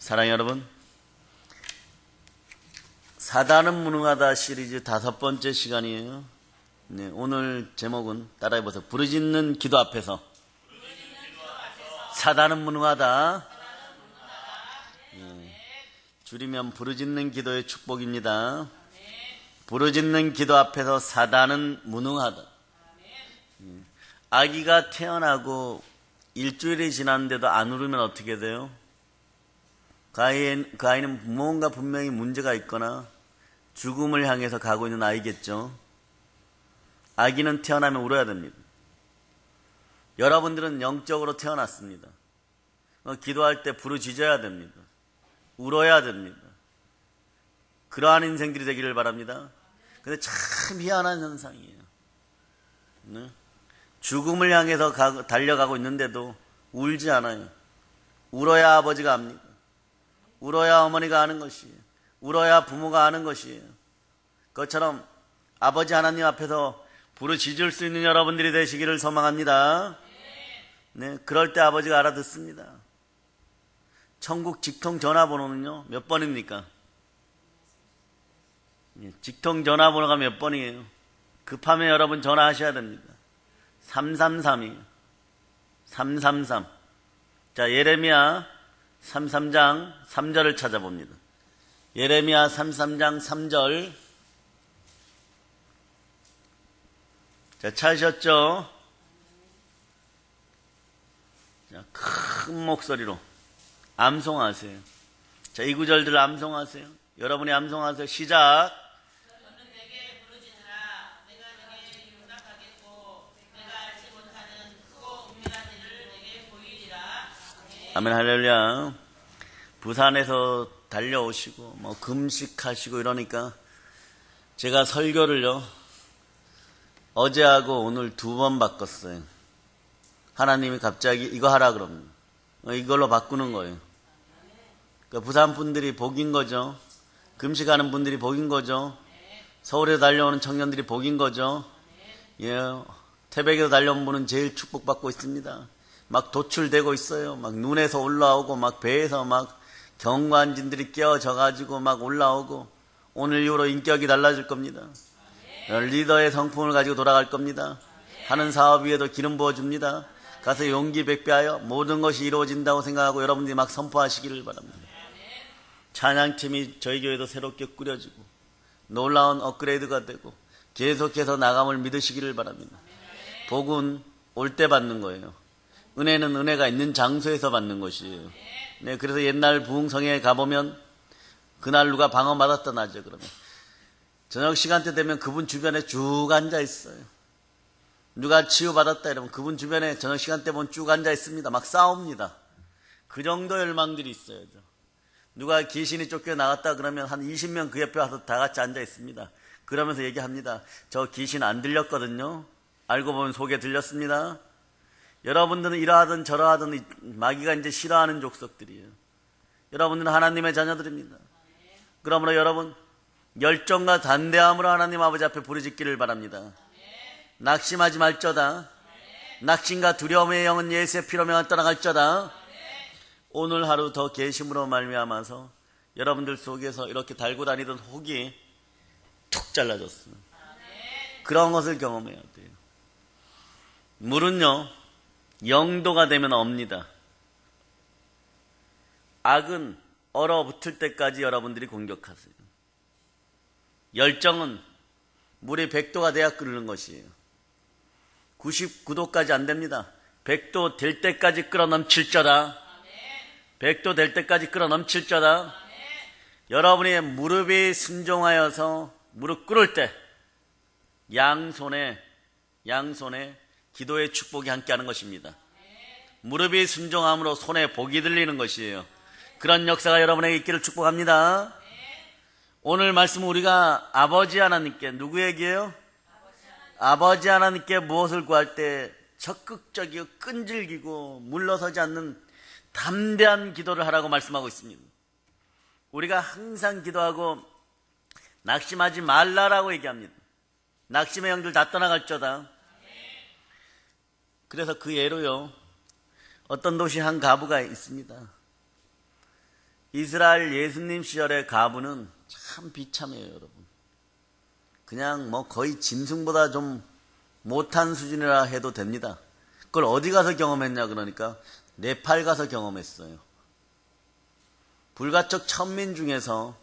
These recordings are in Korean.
사랑하는 여러분, 사단은 무능하다 시리즈 5번째 시간이에요. 네, 오늘 제목은 따라해보세요. 부르짖는 기도 앞에서 사단은 무능하다. 줄이면 부르짖는 기도의 축복입니다. 부르짖는 기도 앞에서 사단은 무능하다. 아기가 태어나고 일주일이 지났는데도 안 울으면 어떻게 돼요? 그 아이는 뭔가 분명히 문제가 있거나 죽음을 향해서 가고 있는 아이겠죠. 아기는 태어나면 울어야 됩니다. 여러분들은 영적으로 태어났습니다. 기도할 때 부르짖어야 됩니다. 울어야 됩니다. 그러한 인생들이 되기를 바랍니다. 근데 참 희한한 현상이에요. 네? 죽음을 향해서 달려가고 있는데도 울지 않아요. 울어야 아버지가 압니다. 울어야 어머니가 아는 것이에요. 울어야 부모가 아는 것이에요. 그것처럼 아버지 하나님 앞에서 부르짖을 수 있는 여러분들이 되시기를 소망합니다. 네, 그럴 때 아버지가 알아듣습니다. 천국 직통 전화번호는요, 몇 번입니까? 직통 전화번호가 몇 번이에요? 급하면 여러분 전화하셔야 됩니다. 333이에요. 333. 자, 예레미야 33장 3절을 찾아봅니다. 예레미야 33장 3절. 자, 찾으셨죠? 자, 큰 목소리로 암송하세요. 자, 이 구절들 암송하세요. 여러분이 암송하세요. 시작. 너는 내게 부르짖으라. 내가 내게 용납하겠고 내가 알지 못하는 크고 은밀한 일을 내게 보이리라. 아멘. 할렐루야. 부산에서 달려오시고 뭐 금식하시고 이러니까 제가 설교를요 어제하고 오늘 2번 바꿨어요. 하나님이 갑자기 이거 하라 그럽니다. 이걸로 바꾸는 거예요. 그러니까 부산 분들이 복인 거죠. 금식하는 분들이 복인 거죠. 서울에 달려오는 청년들이 복인 거죠. 예, 태백에서 달려온 분은 제일 축복받고 있습니다. 막 도출되고 있어요. 막 눈에서 올라오고 막 배에서 막 경관진들이 깨어져가지고 막 올라오고 오늘 이후로 인격이 달라질 겁니다. 리더의 성품을 가지고 돌아갈 겁니다. 하는 사업 위에도 기름 부어줍니다. 가서 용기 백배하여 모든 것이 이루어진다고 생각하고 여러분들이 막 선포하시기를 바랍니다. 찬양팀이 저희 교회도 새롭게 꾸려지고 놀라운 업그레이드가 되고 계속해서 나감을 믿으시기를 바랍니다. 복은 올 때 받는 거예요. 은혜는 은혜가 있는 장소에서 받는 것이에요. 네, 그래서 옛날 부흥성에 가보면 그날 누가 방언받았다 나죠. 그러면 저녁 시간대 되면 그분 주변에 쭉 앉아 있어요. 누가 치유받았다 이러면 그분 주변에 저녁 시간대 보면 쭉 앉아 있습니다. 막 싸웁니다. 그 정도 열망들이 있어야죠. 누가 귀신이 쫓겨나갔다 그러면 한 20명 그 옆에 와서 다 같이 앉아 있습니다. 그러면서 얘기합니다. 저 귀신 안 들렸거든요. 알고 보면 속에 들렸습니다. 여러분들은 이러하든 저러하든 마귀가 이제 싫어하는 족속들이에요. 여러분들은 하나님의 자녀들입니다. 그러므로 여러분 열정과 단대함으로 하나님 아버지 앞에 부르짖기를 바랍니다. 낙심하지 말저다. 낙심과 두려움의 영은 예수의 피로 명한 떠나갈저다. 오늘 하루 더 계심으로 말미암아서 여러분들 속에서 이렇게 달고 다니던 혹이 툭 잘라졌어요. 그런 것을 경험해야 돼요. 물은요 영도가 되면 없니다. 악은 얼어붙을 때까지 여러분들이 공격하세요. 열정은 물이 100도가 돼야 끓는 것이에요. 99도까지 안 됩니다. 100도 될 때까지 끓어 넘칠저다. 100도 될 때까지 끓어 넘칠저다. 여러분의 무릎이 순종하여서 무릎 꿇을 때 양손에 기도의 축복이 함께하는 것입니다. 무릎이 순종함으로 손에 복이 들리는 것이에요. 그런 역사가 여러분에게 있기를 축복합니다. 오늘 말씀은 우리가 아버지 하나님께 누구에게요? 아버지 하나님께 무엇을 구할 때 적극적이고 끈질기고 물러서지 않는 담대한 기도를 하라고 말씀하고 있습니다. 우리가 항상 기도하고 낙심하지 말라라고 얘기합니다. 낙심의 영들 다 떠나갈저다. 그래서 그 예로요 어떤 도시 한 가부가 있습니다. 이스라엘 예수님 시절의 가부는 참 비참해요, 여러분. 그냥 뭐 거의 짐승보다 좀 못한 수준이라 해도 됩니다. 그걸 어디 가서 경험했냐 그러니까 네팔 가서 경험했어요. 불가촉 천민 중에서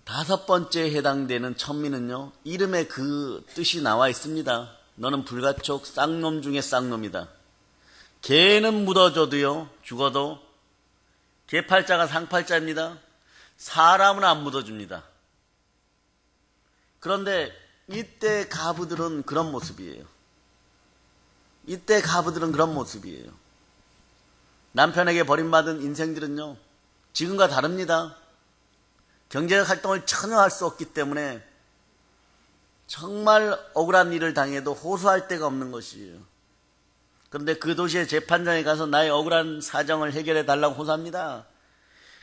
5번째에 해당되는 천민은요, 이름에 그 뜻이 나와 있습니다. 너는 불가촉 쌍놈 중에 쌍놈이다. 개는 묻어줘도요, 죽어도 개팔자가 상팔자입니다. 사람은 안 묻어줍니다. 그런데 이때 가부들은 그런 모습이에요. 이때 가부들은 그런 모습이에요. 남편에게 버림받은 인생들은요, 지금과 다릅니다. 경제적 활동을 전혀 할 수 없기 때문에 정말 억울한 일을 당해도 호소할 데가 없는 것이에요. 그런데 그 도시의 재판장에 가서 나의 억울한 사정을 해결해 달라고 호소합니다.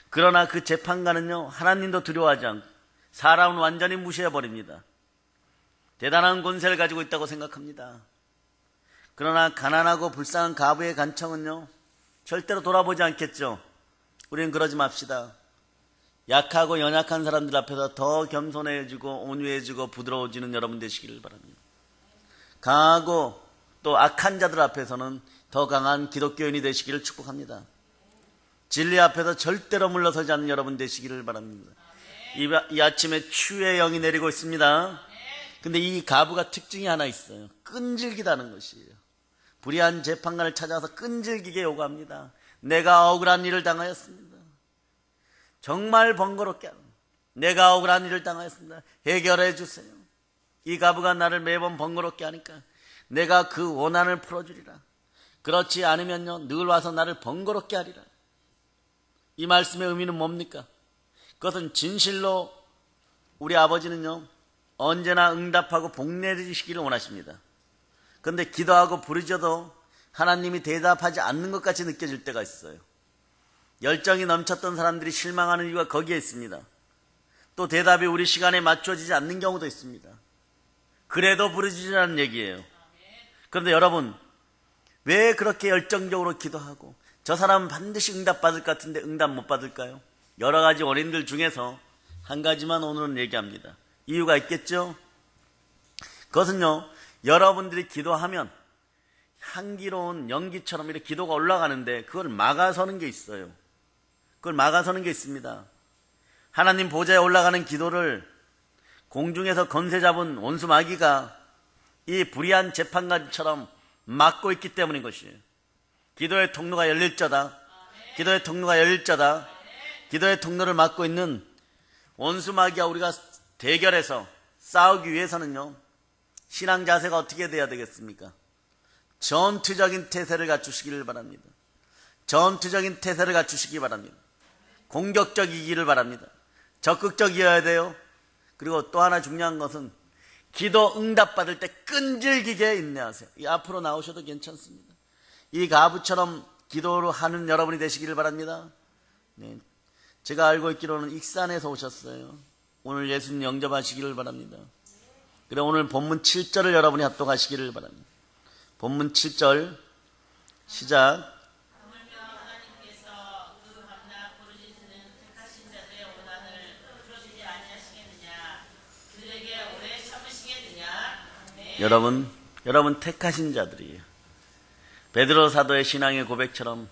그러나 그 재판관은요, 하나님도 두려워하지 않고 사람은 완전히 무시해버립니다. 대단한 권세를 가지고 있다고 생각합니다. 그러나 가난하고 불쌍한 가부의 간청은요, 절대로 돌아보지 않겠죠. 우리는 그러지 맙시다. 약하고 연약한 사람들 앞에서 더 겸손해지고 온유해지고 부드러워지는 여러분 되시기를 바랍니다. 강하고 또 악한 자들 앞에서는 더 강한 기독교인이 되시기를 축복합니다. 진리 앞에서 절대로 물러서지 않는 여러분 되시기를 바랍니다. 이 아침에 추의 영이 내리고 있습니다. 근데 이 가부가 특징이 하나 있어요. 끈질기다는 것이에요. 불의한 재판관을 찾아와서 끈질기게 요구합니다. 내가 억울한 일을 당하였습니다. 정말 번거롭게 내가 억울한 일을 당하였습니다. 해결해 주세요. 이 가부가 나를 매번 번거롭게 하니까 내가 그 원한을 풀어주리라. 그렇지 않으면요, 늘 와서 나를 번거롭게 하리라. 이 말씀의 의미는 뭡니까? 그것은 진실로 우리 아버지는요, 언제나 응답하고 복내주시기를 원하십니다. 그런데 기도하고 부르짖어도 하나님이 대답하지 않는 것 같이 느껴질 때가 있어요. 열정이 넘쳤던 사람들이 실망하는 이유가 거기에 있습니다. 또 대답이 우리 시간에 맞춰지지 않는 경우도 있습니다. 그래도 부르짖으라는 얘기예요. 그런데 여러분, 왜 그렇게 열정적으로 기도하고 저 사람은 반드시 응답받을 것 같은데 응답 못 받을까요? 여러 가지 원인들 중에서 한 가지만 오늘은 얘기합니다. 이유가 있겠죠? 그것은요, 여러분들이 기도하면 향기로운 연기처럼 이렇게 기도가 올라가는데 그걸 막아서는 게 있어요. 그걸 막아서는 게 있습니다. 하나님 보좌에 올라가는 기도를 공중에서 건세 잡은 원수 마귀가 이 불의한 재판관처럼 막고 있기 때문인 것이에요. 기도의 통로가 열릴 자다. 기도의 통로가 열릴 자다. 기도의 통로를 막고 있는 원수 마귀와 우리가 대결해서 싸우기 위해서는요, 신앙 자세가 어떻게 돼야 되겠습니까? 전투적인 태세를 갖추시기를 바랍니다. 전투적인 태세를 갖추시기 바랍니다. 공격적이기를 바랍니다. 적극적이어야 돼요. 그리고 또 하나 중요한 것은 기도 응답받을 때 끈질기게 인내하세요. 이 앞으로 나오셔도 괜찮습니다. 이 가부처럼 기도를 하는 여러분이 되시기를 바랍니다. 네. 제가 알고 있기로는 익산에서 오셨어요. 오늘 예수님 영접하시기를 바랍니다. 그래, 오늘 본문 7절을 여러분이 합독하시기를 바랍니다. 본문 7절 시작. 하물며 하나님께서 그 밤낮 부르짖는 택하신 자들의 원한을 풀어주지 아니하시겠느냐? 그들에게 오래 참으시겠느냐? 아멘. 여러분 택하신 자들이에요. 베드로 사도의 신앙의 고백처럼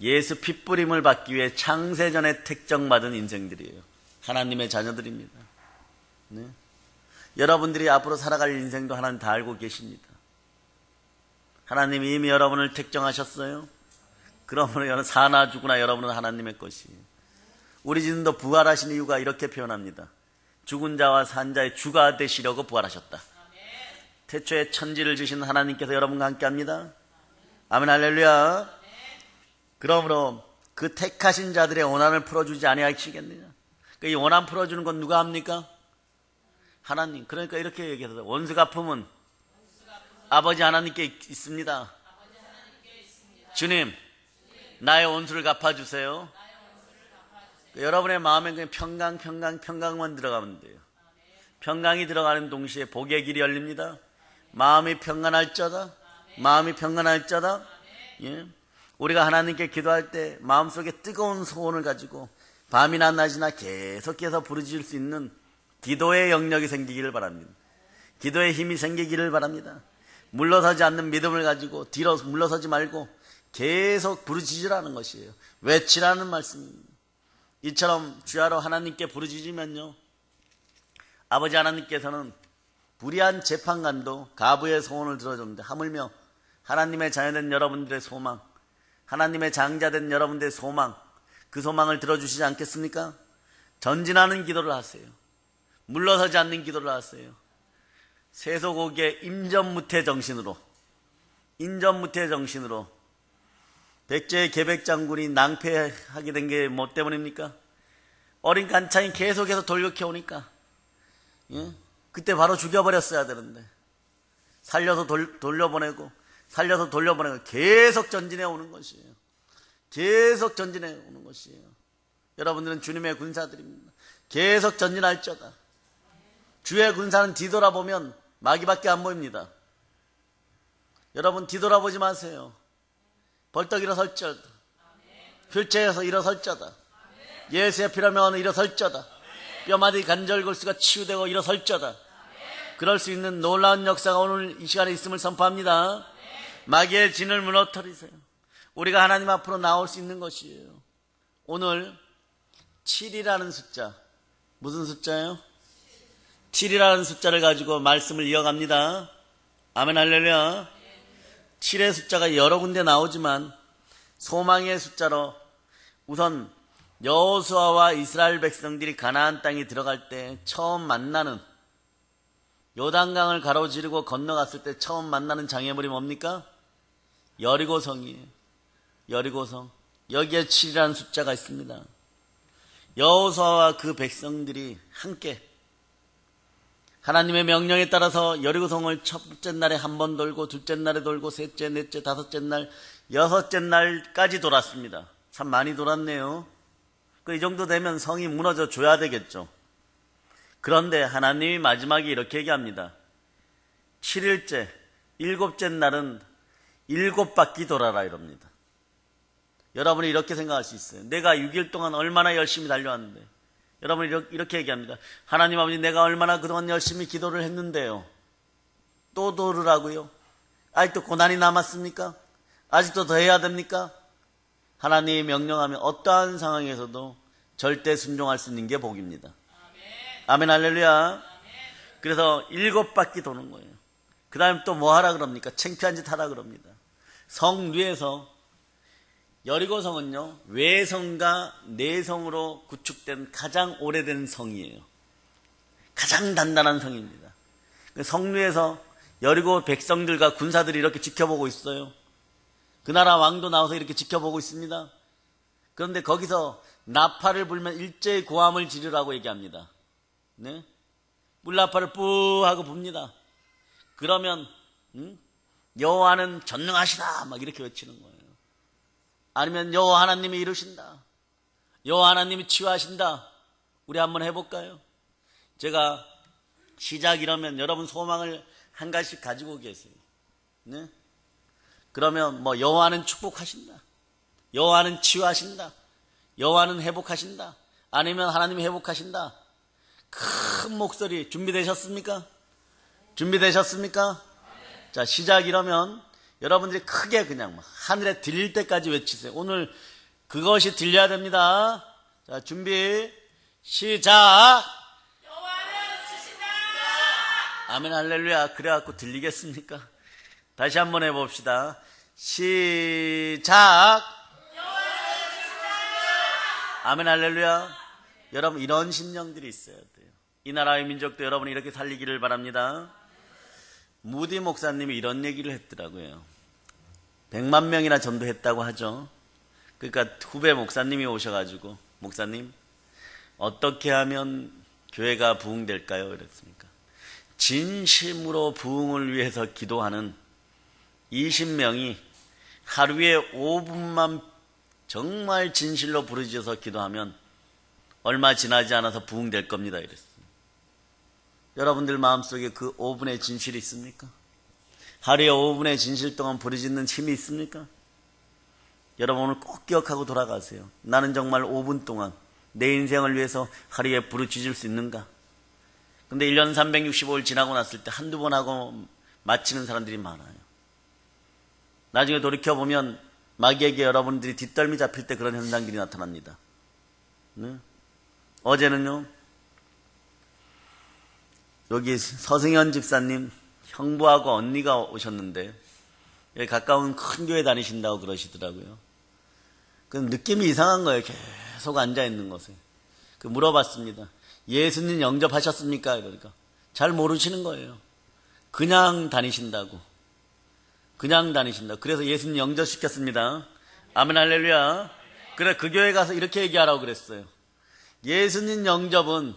예수 핏부림을 받기 위해 창세전에 택정받은 인생들이에요. 하나님의 자녀들입니다. 네? 여러분들이 앞으로 살아갈 인생도 하나님 다 알고 계십니다. 하나님이 이미 여러분을 택정하셨어요. 그러므로 사나 죽으나 여러분은 하나님의 것이에요. 우리 주님도 부활하신 이유가 이렇게 표현합니다. 죽은 자와 산 자의 주가 되시려고 부활하셨다. 태초에 천지를 주신 하나님께서 여러분과 함께합니다. 아멘, 할렐루야. 그러므로 그 택하신 자들의 원한을 풀어주지 아니하시겠느냐? 이 원한 풀어주는 건 누가 합니까? 하나님. 그러니까 이렇게 얘기해서 원수가 품은 아버지 하나님께 있습니다. 주님, 나의 원수를 갚아주세요. 여러분의 마음에 그냥 평강만 들어가면 돼요. 평강이 들어가는 동시에 복의 길이 열립니다. 마음이 평안할 자다. 마음이 평안할 자다. 예. 우리가 하나님께 기도할 때 마음속에 뜨거운 소원을 가지고 밤이나 낮이나 계속해서 부르짖을 수 있는 기도의 영역이 생기기를 바랍니다. 기도의 힘이 생기기를 바랍니다. 물러서지 않는 믿음을 가지고 뒤로 물러서지 말고 계속 부르짖으라는 것이에요. 외치라는 말씀입니다. 이처럼 주야로 하나님께 부르짖으면요, 아버지 하나님께서는 불의한 재판관도 가부의 소원을 들어줍니다. 하물며 하나님의 자녀된 여러분들의 소망, 하나님의 장자된 여러분들의 소망, 그 소망을 들어주시지 않겠습니까? 전진하는 기도를 하세요. 물러서지 않는 기도를 하세요. 세속옥의 임전무태 정신으로, 인전무태 정신으로 백제의 계백장군이 낭패하게 된 게 뭐 때문입니까? 어린 간창이 계속해서 돌격해오니까, 예? 그때 바로 죽여버렸어야 되는데 살려서 돌려보내고 계속 전진해 오는 것이에요. 계속 전진해 오는 것이에요. 여러분들은 주님의 군사들입니다. 계속 전진할저다. 주의 군사는 뒤돌아보면 마귀밖에 안 보입니다. 여러분 뒤돌아보지 마세요. 벌떡 일어설저다. 휠체어에서 일어설저다. 예수의 피라면 일어설저다. 뼈마디 관절골수가 치유되고 일어설저다. 그럴 수 있는 놀라운 역사가 오늘 이 시간에 있음을 선포합니다. 마귀의 진을 무너뜨리세요. 우리가 하나님 앞으로 나올 수 있는 것이에요. 오늘 7이라는 숫자, 무슨 숫자예요? 7이라는 숫자를 가지고 말씀을 이어갑니다. 아멘 할렐루야. 7의 숫자가 여러 군데 나오지만 소망의 숫자로 우선 여호수아와 이스라엘 백성들이 가나안 땅에 들어갈 때 처음 만나는, 요단강을 가로지르고 건너갔을 때 처음 만나는 장애물이 뭡니까? 여리고성이에요. 여리고성. 여기에 7이라는 숫자가 있습니다. 여호수아와 그 백성들이 함께 하나님의 명령에 따라서 여리고성을 첫째 날에 한 번 돌고, 둘째 날에 돌고, 셋째, 넷째, 다섯째 날, 여섯째 날까지 돌았습니다. 참 많이 돌았네요. 이 정도 되면 성이 무너져 줘야 되겠죠. 그런데 하나님이 마지막에 이렇게 얘기합니다. 7일째, 7째 날은 7바퀴 돌아라 이럽니다. 여러분이 이렇게 생각할 수 있어요. 내가 6일 동안 얼마나 열심히 달려왔는데. 여러분이 이렇게 얘기합니다. 하나님 아버지, 내가 얼마나 그동안 열심히 기도를 했는데요. 또 돌으라고요? 아직도 고난이 남았습니까? 아직도 더 해야 됩니까? 하나님이 명령하면 어떠한 상황에서도 절대 순종할 수 있는 게 복입니다. 아멘 할렐루야. 그래서 7바퀴 도는 거예요. 그 다음에 또 뭐 하라 그럽니까? 창피한 짓 하라 그럽니다. 성류에서, 여리고성은요, 외성과 내성으로 구축된 가장 오래된 성이에요. 가장 단단한 성입니다. 성류에서 여리고 백성들과 군사들이 이렇게 지켜보고 있어요. 그 나라 왕도 나와서 이렇게 지켜보고 있습니다. 그런데 거기서 나팔을 불면 일제히 고함을 지르라고 얘기합니다. 네? 물나팔을 뿌 하고 붑니다. 그러면 여호와는 전능하시다 막 이렇게 외치는 거예요. 아니면 여호와 하나님이 이루신다, 여호와 하나님이 치유하신다. 우리 한번 해볼까요? 제가 시작 이러면 여러분 소망을 한 가지씩 가지고 계세요. 네? 그러면 뭐 여호와는 축복하신다, 여호와는 치유하신다, 여호와는 회복하신다, 아니면 하나님이 회복하신다. 큰 목소리 준비되셨습니까? 준비되셨습니까? 자, 시작 이러면 여러분들이 크게 그냥 하늘에 들릴 때까지 외치세요. 오늘 그것이 들려야 됩니다. 자, 준비 시작. 여호와는 주신다. 아멘 할렐루야. 그래갖고 들리겠습니까? 다시 한번 해봅시다. 시작. 여호와는 주신다. 아멘 할렐루야. 여러분 이런 심령들이 있어야 돼요. 이 나라의 민족도 여러분이 이렇게 살리기를 바랍니다. 무디 목사님이 이런 얘기를 했더라고요. 100만 명이나 전도했다고 하죠. 그러니까 후배 목사님이 오셔가지고, 목사님 어떻게 하면 교회가 부흥될까요? 이랬습니까? 진심으로 부흥을 위해서 기도하는 20명이 하루에 5분만 정말 진실로 부르짖어서 기도하면 얼마 지나지 않아서 부흥될 겁니다. 이랬어요. 여러분들 마음속에 그 5분의 진실이 있습니까? 하루에 5분의 진실 동안 부르짖는 힘이 있습니까? 여러분 오늘 꼭 기억하고 돌아가세요. 나는 정말 5분 동안 내 인생을 위해서 하루에 부르짖을 수 있는가? 근데 1년 365일 지나고 났을 때 한두 번 하고 마치는 사람들이 많아요. 나중에 돌이켜보면 마귀에게 여러분들이 뒷덜미 잡힐 때 그런 현상들이 나타납니다. 네? 어제는요, 여기 서승현 집사님 형부하고 언니가 오셨는데 여기 가까운 큰 교회 다니신다고 그러시더라고요. 그 느낌이 이상한 거예요. 계속 앉아있는 것에. 그 물어봤습니다. 예수님 영접하셨습니까? 그러니까 잘 모르시는 거예요. 그냥 다니신다고. 그냥 다니신다고. 그래서 예수님 영접시켰습니다. 아멘 할렐루야. 그래 그 교회 가서 이렇게 얘기하라고 그랬어요. 예수님 영접은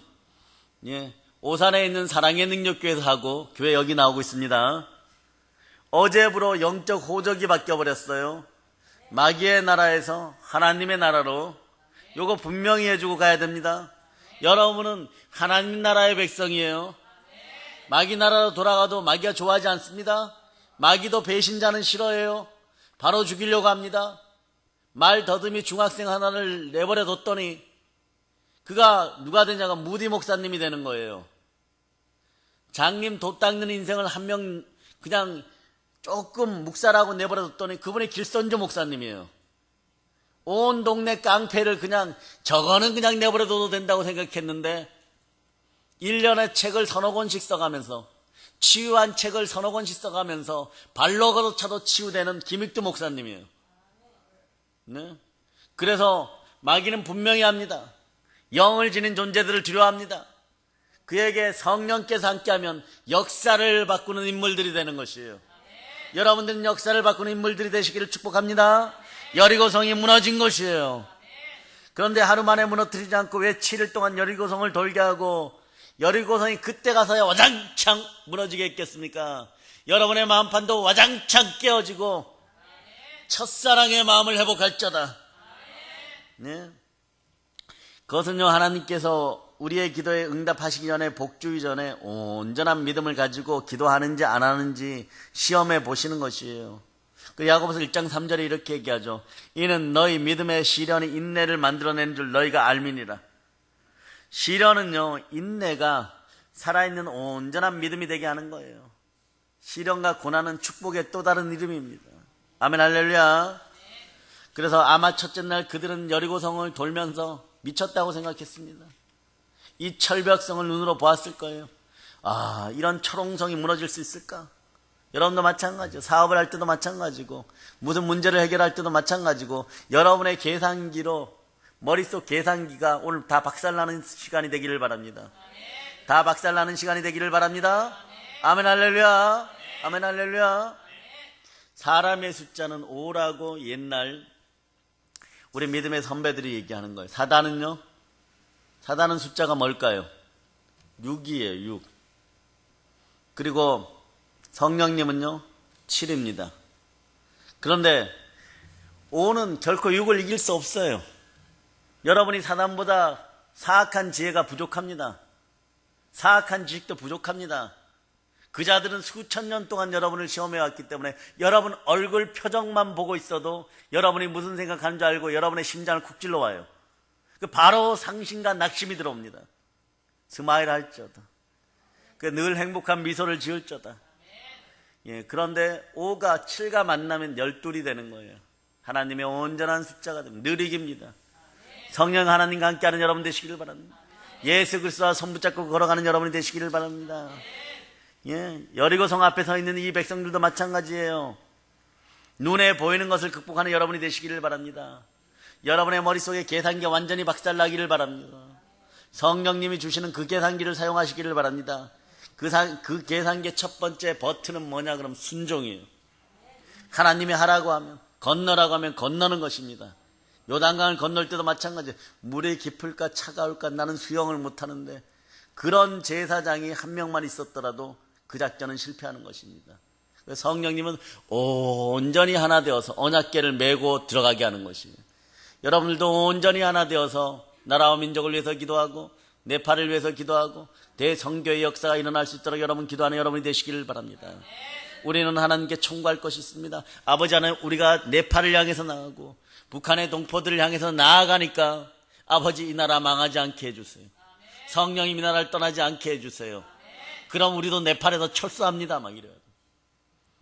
오산에 있는 사랑의 능력교회에서 하고 교회 여기 나오고 있습니다. 어제부로 영적 호적이 바뀌어버렸어요. 마귀의 나라에서 하나님의 나라로. 요거 분명히 해주고 가야 됩니다. 여러분은 하나님 나라의 백성이에요. 마귀 나라로 돌아가도 마귀가 좋아하지 않습니다. 마귀도 배신자는 싫어해요. 바로 죽이려고 합니다. 말 더듬이 중학생 하나를 내버려 뒀더니 그가 누가 되냐가 무디 목사님이 되는 거예요. 장님 돛 닦는 인생을 한 명 그냥 조금 묵살하고 내버려 뒀더니 그분이 길선조 목사님이에요. 온 동네 깡패를 그냥 저거는 그냥 내버려 둬도 된다고 생각했는데 1년에 책을 서너 권씩 써가면서 치유한 책을 서너 권씩 써가면서 발로 걸어차도 치유되는 김익두 목사님이에요. 네? 그래서 마귀는 분명히 합니다. 영을 지닌 존재들을 두려워합니다. 그에게 성령께서 함께하면 역사를 바꾸는 인물들이 되는 것이에요. 여러분들은 역사를 바꾸는 인물들이 되시기를 축복합니다. 여리고성이 무너진 것이에요. 그런데 하루 만에 무너뜨리지 않고 왜 7일 동안 여리고성을 돌게 하고 여리고성이 그때 가서야 와장창 무너지게 했겠습니까? 여러분의 마음판도 와장창 깨어지고 첫사랑의 마음을 회복할자다. 네? 그것은요, 하나님께서 우리의 기도에 응답하시기 전에, 복주기 전에 온전한 믿음을 가지고 기도하는지 안 하는지 시험해 보시는 것이에요. 그 야고보서 1장 3절에 이렇게 얘기하죠. 이는 너희 믿음의 시련이 인내를 만들어내는 줄 너희가 알미니라. 시련은요, 인내가 살아있는 온전한 믿음이 되게 하는 거예요. 시련과 고난은 축복의 또 다른 이름입니다. 아멘 할렐루야. 그래서 아마 첫째 날 그들은 여리고성을 돌면서 미쳤다고 생각했습니다. 이 철벽성을 눈으로 보았을 거예요. 아, 이런 철옹성이 무너질 수 있을까? 여러분도 마찬가지죠. 사업을 할 때도 마찬가지고 무슨 문제를 해결할 때도 마찬가지고 여러분의 계산기로 머릿속 계산기가 오늘 다 박살나는 시간이 되기를 바랍니다. 다 박살나는 시간이 되기를 바랍니다. 아멘 할렐루야. 아멘 할렐루야. 사람의 숫자는 5라고 옛날 우리 믿음의 선배들이 얘기하는 거예요. 사단은요? 사단은 숫자가 뭘까요? 6이에요. 6. 그리고 성령님은요? 7입니다. 그런데 5는 결코 6을 이길 수 없어요. 여러분이 사단보다 사악한 지혜가 부족합니다. 사악한 지식도 부족합니다. 그 자들은 수천 년 동안 여러분을 시험해왔기 때문에 여러분 얼굴 표정만 보고 있어도 여러분이 무슨 생각하는 줄 알고 여러분의 심장을 쿡 찔러와요. 바로 상심과 낙심이 들어옵니다. 스마일 할지어다. 늘 행복한 미소를 지을지어다. 예, 그런데 5가 7과 만나면 12이 되는 거예요. 하나님의 온전한 숫자가 됩니다. 느리기입니다. 성령 하나님과 함께하는 여러분 되시기를 바랍니다. 예수 그리스도와 손 붙잡고 걸어가는 여러분이 되시기를 바랍니다. 예, 여리고성 앞에 서 있는 이 백성들도 마찬가지예요. 눈에 보이는 것을 극복하는 여러분이 되시기를 바랍니다. 여러분의 머릿속에 계산기가 완전히 박살나기를 바랍니다. 성령님이 주시는 그 계산기를 사용하시기를 바랍니다. 그 계산기의 첫 번째 버튼은 뭐냐 그럼 순종이에요. 하나님이 하라고 하면, 건너라고 하면 건너는 것입니다. 요단강을 건널 때도 마찬가지예요. 물이 깊을까 차가울까 나는 수영을 못하는데 그런 제사장이 한 명만 있었더라도 그 작전은 실패하는 것입니다. 성령님은 온전히 하나 되어서 언약궤를 메고 들어가게 하는 것이에요. 여러분들도 온전히 하나 되어서 나라와 민족을 위해서 기도하고 네팔을 위해서 기도하고 대성교의 역사가 일어날 수 있도록 여러분 기도하는 여러분이 되시기를 바랍니다. 우리는 하나님께 청구할 것이 있습니다. 아버지 하나님, 우리가 네팔을 향해서 나가고 북한의 동포들을 향해서 나아가니까 아버지 이 나라 망하지 않게 해주세요. 성령님 이 나라를 떠나지 않게 해주세요. 그럼 우리도 네팔에서 철수합니다. 막 이래요.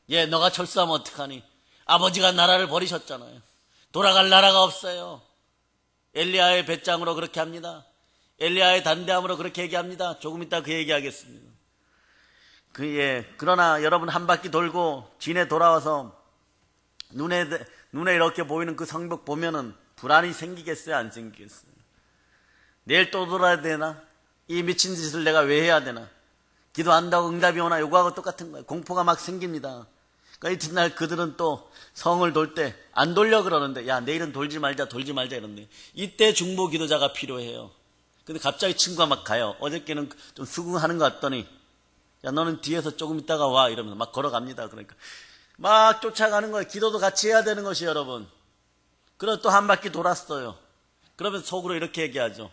예, 너가 철수하면 어떡하니? 아버지가 나라를 버리셨잖아요. 돌아갈 나라가 없어요. 엘리야의 배짱으로 그렇게 합니다. 엘리야의 단대함으로 그렇게 얘기합니다. 조금 이따 그 얘기하겠습니다. 그러나 여러분 한 바퀴 돌고 진에 돌아와서 눈에 이렇게 보이는 그 성벽 보면은 불안이 생기겠어요? 안 생기겠어요? 내일 또 돌아야 되나? 이 미친 짓을 내가 왜 해야 되나? 기도한다고 응답이 오나? 요거하고 똑같은 거예요. 공포가 막 생깁니다. 그러니까 이튿날 그들은 또 성을 돌 때 안 돌려 그러는데, 야 내일은 돌지 말자 이러는데, 이때 중보 기도자가 필요해요. 근데 갑자기 친구가 막 가요. 어저께는 좀 수긍하는 것 같더니, 야 너는 뒤에서 조금 있다가 와 이러면서 막 걸어갑니다. 그러니까 막 쫓아가는 거예요. 기도도 같이 해야 되는 것이 여러분. 그래서 또 한 바퀴 돌았어요. 그러면 속으로 이렇게 얘기하죠.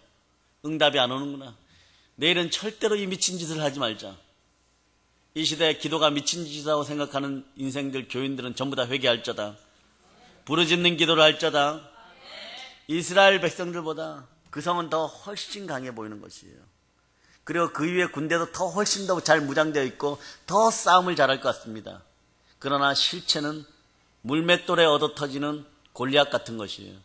응답이 안 오는구나. 내일은 절대로 이 미친 짓을 하지 말자. 이 시대에 기도가 미친 짓이라고 생각하는 인생들, 교인들은 전부 다 회개할자다. 부르짖는 기도를 할자다. 이스라엘 백성들보다 그 성은 더 훨씬 강해 보이는 것이에요. 그리고 그 위에 군대도 더 훨씬 더 잘 무장되어 있고 더 싸움을 잘할 것 같습니다. 그러나 실체는 물맷돌에 얻어터지는 골리앗 같은 것이에요.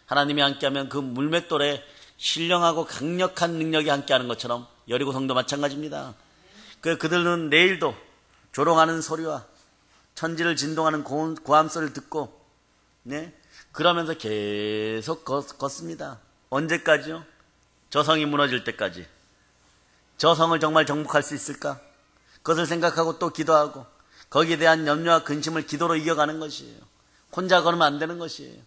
하나님이 함께하면 그 물맷돌에 신령하고 강력한 능력이 함께하는 것처럼 여리고 성도 마찬가지입니다. 그들은 내일도 조롱하는 소리와 천지를 진동하는 고함 소리를 듣고, 네, 그러면서 계속 걷습니다. 언제까지요? 저 성이 무너질 때까지. 저 성을 정말 정복할 수 있을까? 그것을 생각하고 또 기도하고 거기에 대한 염려와 근심을 기도로 이겨가는 것이에요. 혼자 걸으면 안 되는 것이에요.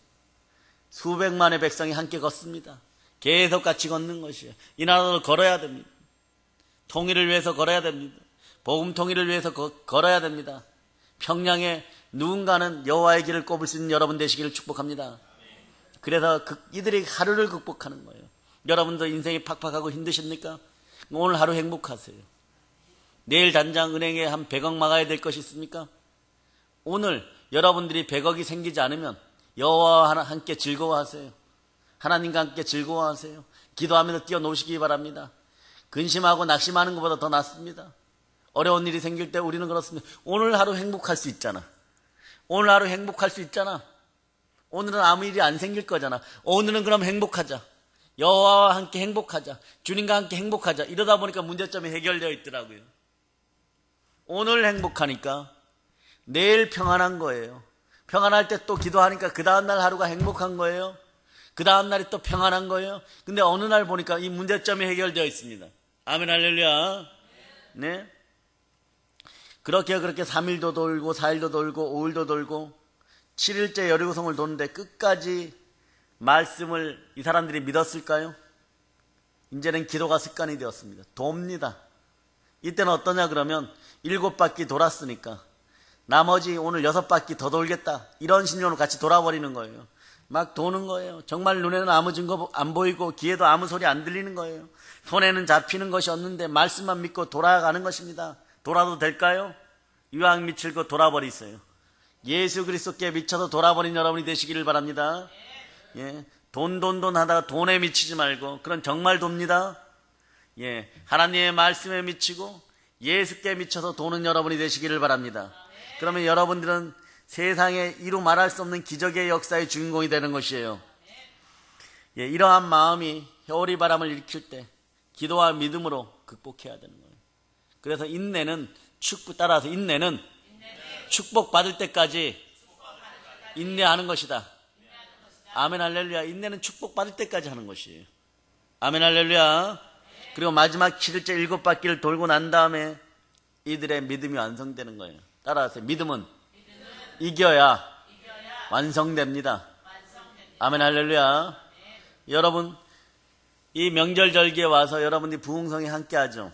수백만의 백성이 함께 걷습니다. 계속 같이 걷는 것이에요. 이 나라도 걸어야 됩니다. 통일을 위해서 걸어야 됩니다. 복음 통일을 위해서 걸어야 됩니다. 평양에 누군가는 여호와의 길을 꼽을 수 있는 여러분 되시기를 축복합니다. 그래서 이들이 하루를 극복하는 거예요. 여러분도 인생이 팍팍하고 힘드십니까? 오늘 하루 행복하세요. 내일 당장 은행에 한 100억 막아야 될 것이 있습니까? 오늘 여러분들이 100억이 생기지 않으면 여호와와 함께 즐거워하세요. 하나님과 함께 즐거워하세요. 기도하면서 뛰어노시기 바랍니다. 근심하고 낙심하는 것보다 더 낫습니다. 어려운 일이 생길 때 우리는 그렇습니다. 오늘 하루 행복할 수 있잖아. 오늘 하루 행복할 수 있잖아. 오늘은 아무 일이 안 생길 거잖아. 오늘은 그럼 행복하자. 여호와와 함께 행복하자. 주님과 함께 행복하자. 이러다 보니까 문제점이 해결되어 있더라고요. 오늘 행복하니까 내일 평안한 거예요. 평안할 때 또 기도하니까 그 다음날 하루가 행복한 거예요. 그 다음날이 또 평안한 거예요. 근데 어느 날 보니까 이 문제점이 해결되어 있습니다. 아멘 할렐루야. 네. 그렇게 3일도 돌고 4일도 돌고 5일도 돌고 7일째 여리고성을 도는데 끝까지 말씀을 이 사람들이 믿었을까요? 이제는 기도가 습관이 되었습니다. 돕니다. 이때는 어떠냐 그러면 7바퀴 돌았으니까 나머지 오늘 6바퀴 더 돌겠다. 이런 신념으로 같이 돌아버리는 거예요. 막 도는 거예요. 정말 눈에는 아무 증거 안 보이고 귀에도 아무 소리 안 들리는 거예요. 손에는 잡히는 것이 없는데 말씀만 믿고 돌아가는 것입니다. 돌아도 될까요? 유황 미칠고 돌아버리세요. 예수 그리스도께 미쳐서 돌아버린 여러분이 되시기를 바랍니다. 예, 돈 하다가 돈에 미치지 말고 그건 정말 돕니다. 예, 하나님의 말씀에 미치고 예수께 미쳐서 도는 여러분이 되시기를 바랍니다. 그러면 여러분들은 세상에 이루 말할 수 없는 기적의 역사의 주인공이 되는 것이에요. 예, 이러한 마음이 회오리 바람을 일으킬 때 기도와 믿음으로 극복해야 되는 거예요. 그래서 인내는 축복받을 때까지 인내하는 것이다. 아멘 할렐루야. 인내는 축복받을 때까지 하는 것이에요. 아멘 할렐루야. 그리고 마지막 7일째 7바퀴를 돌고 난 다음에 이들의 믿음이 완성되는 거예요. 따라하세요. 믿음은 이겨야 완성됩니다. 아멘 할렐루야. 여러분 이 명절 절기에 와서 여러분들이 부흥성에 함께하죠.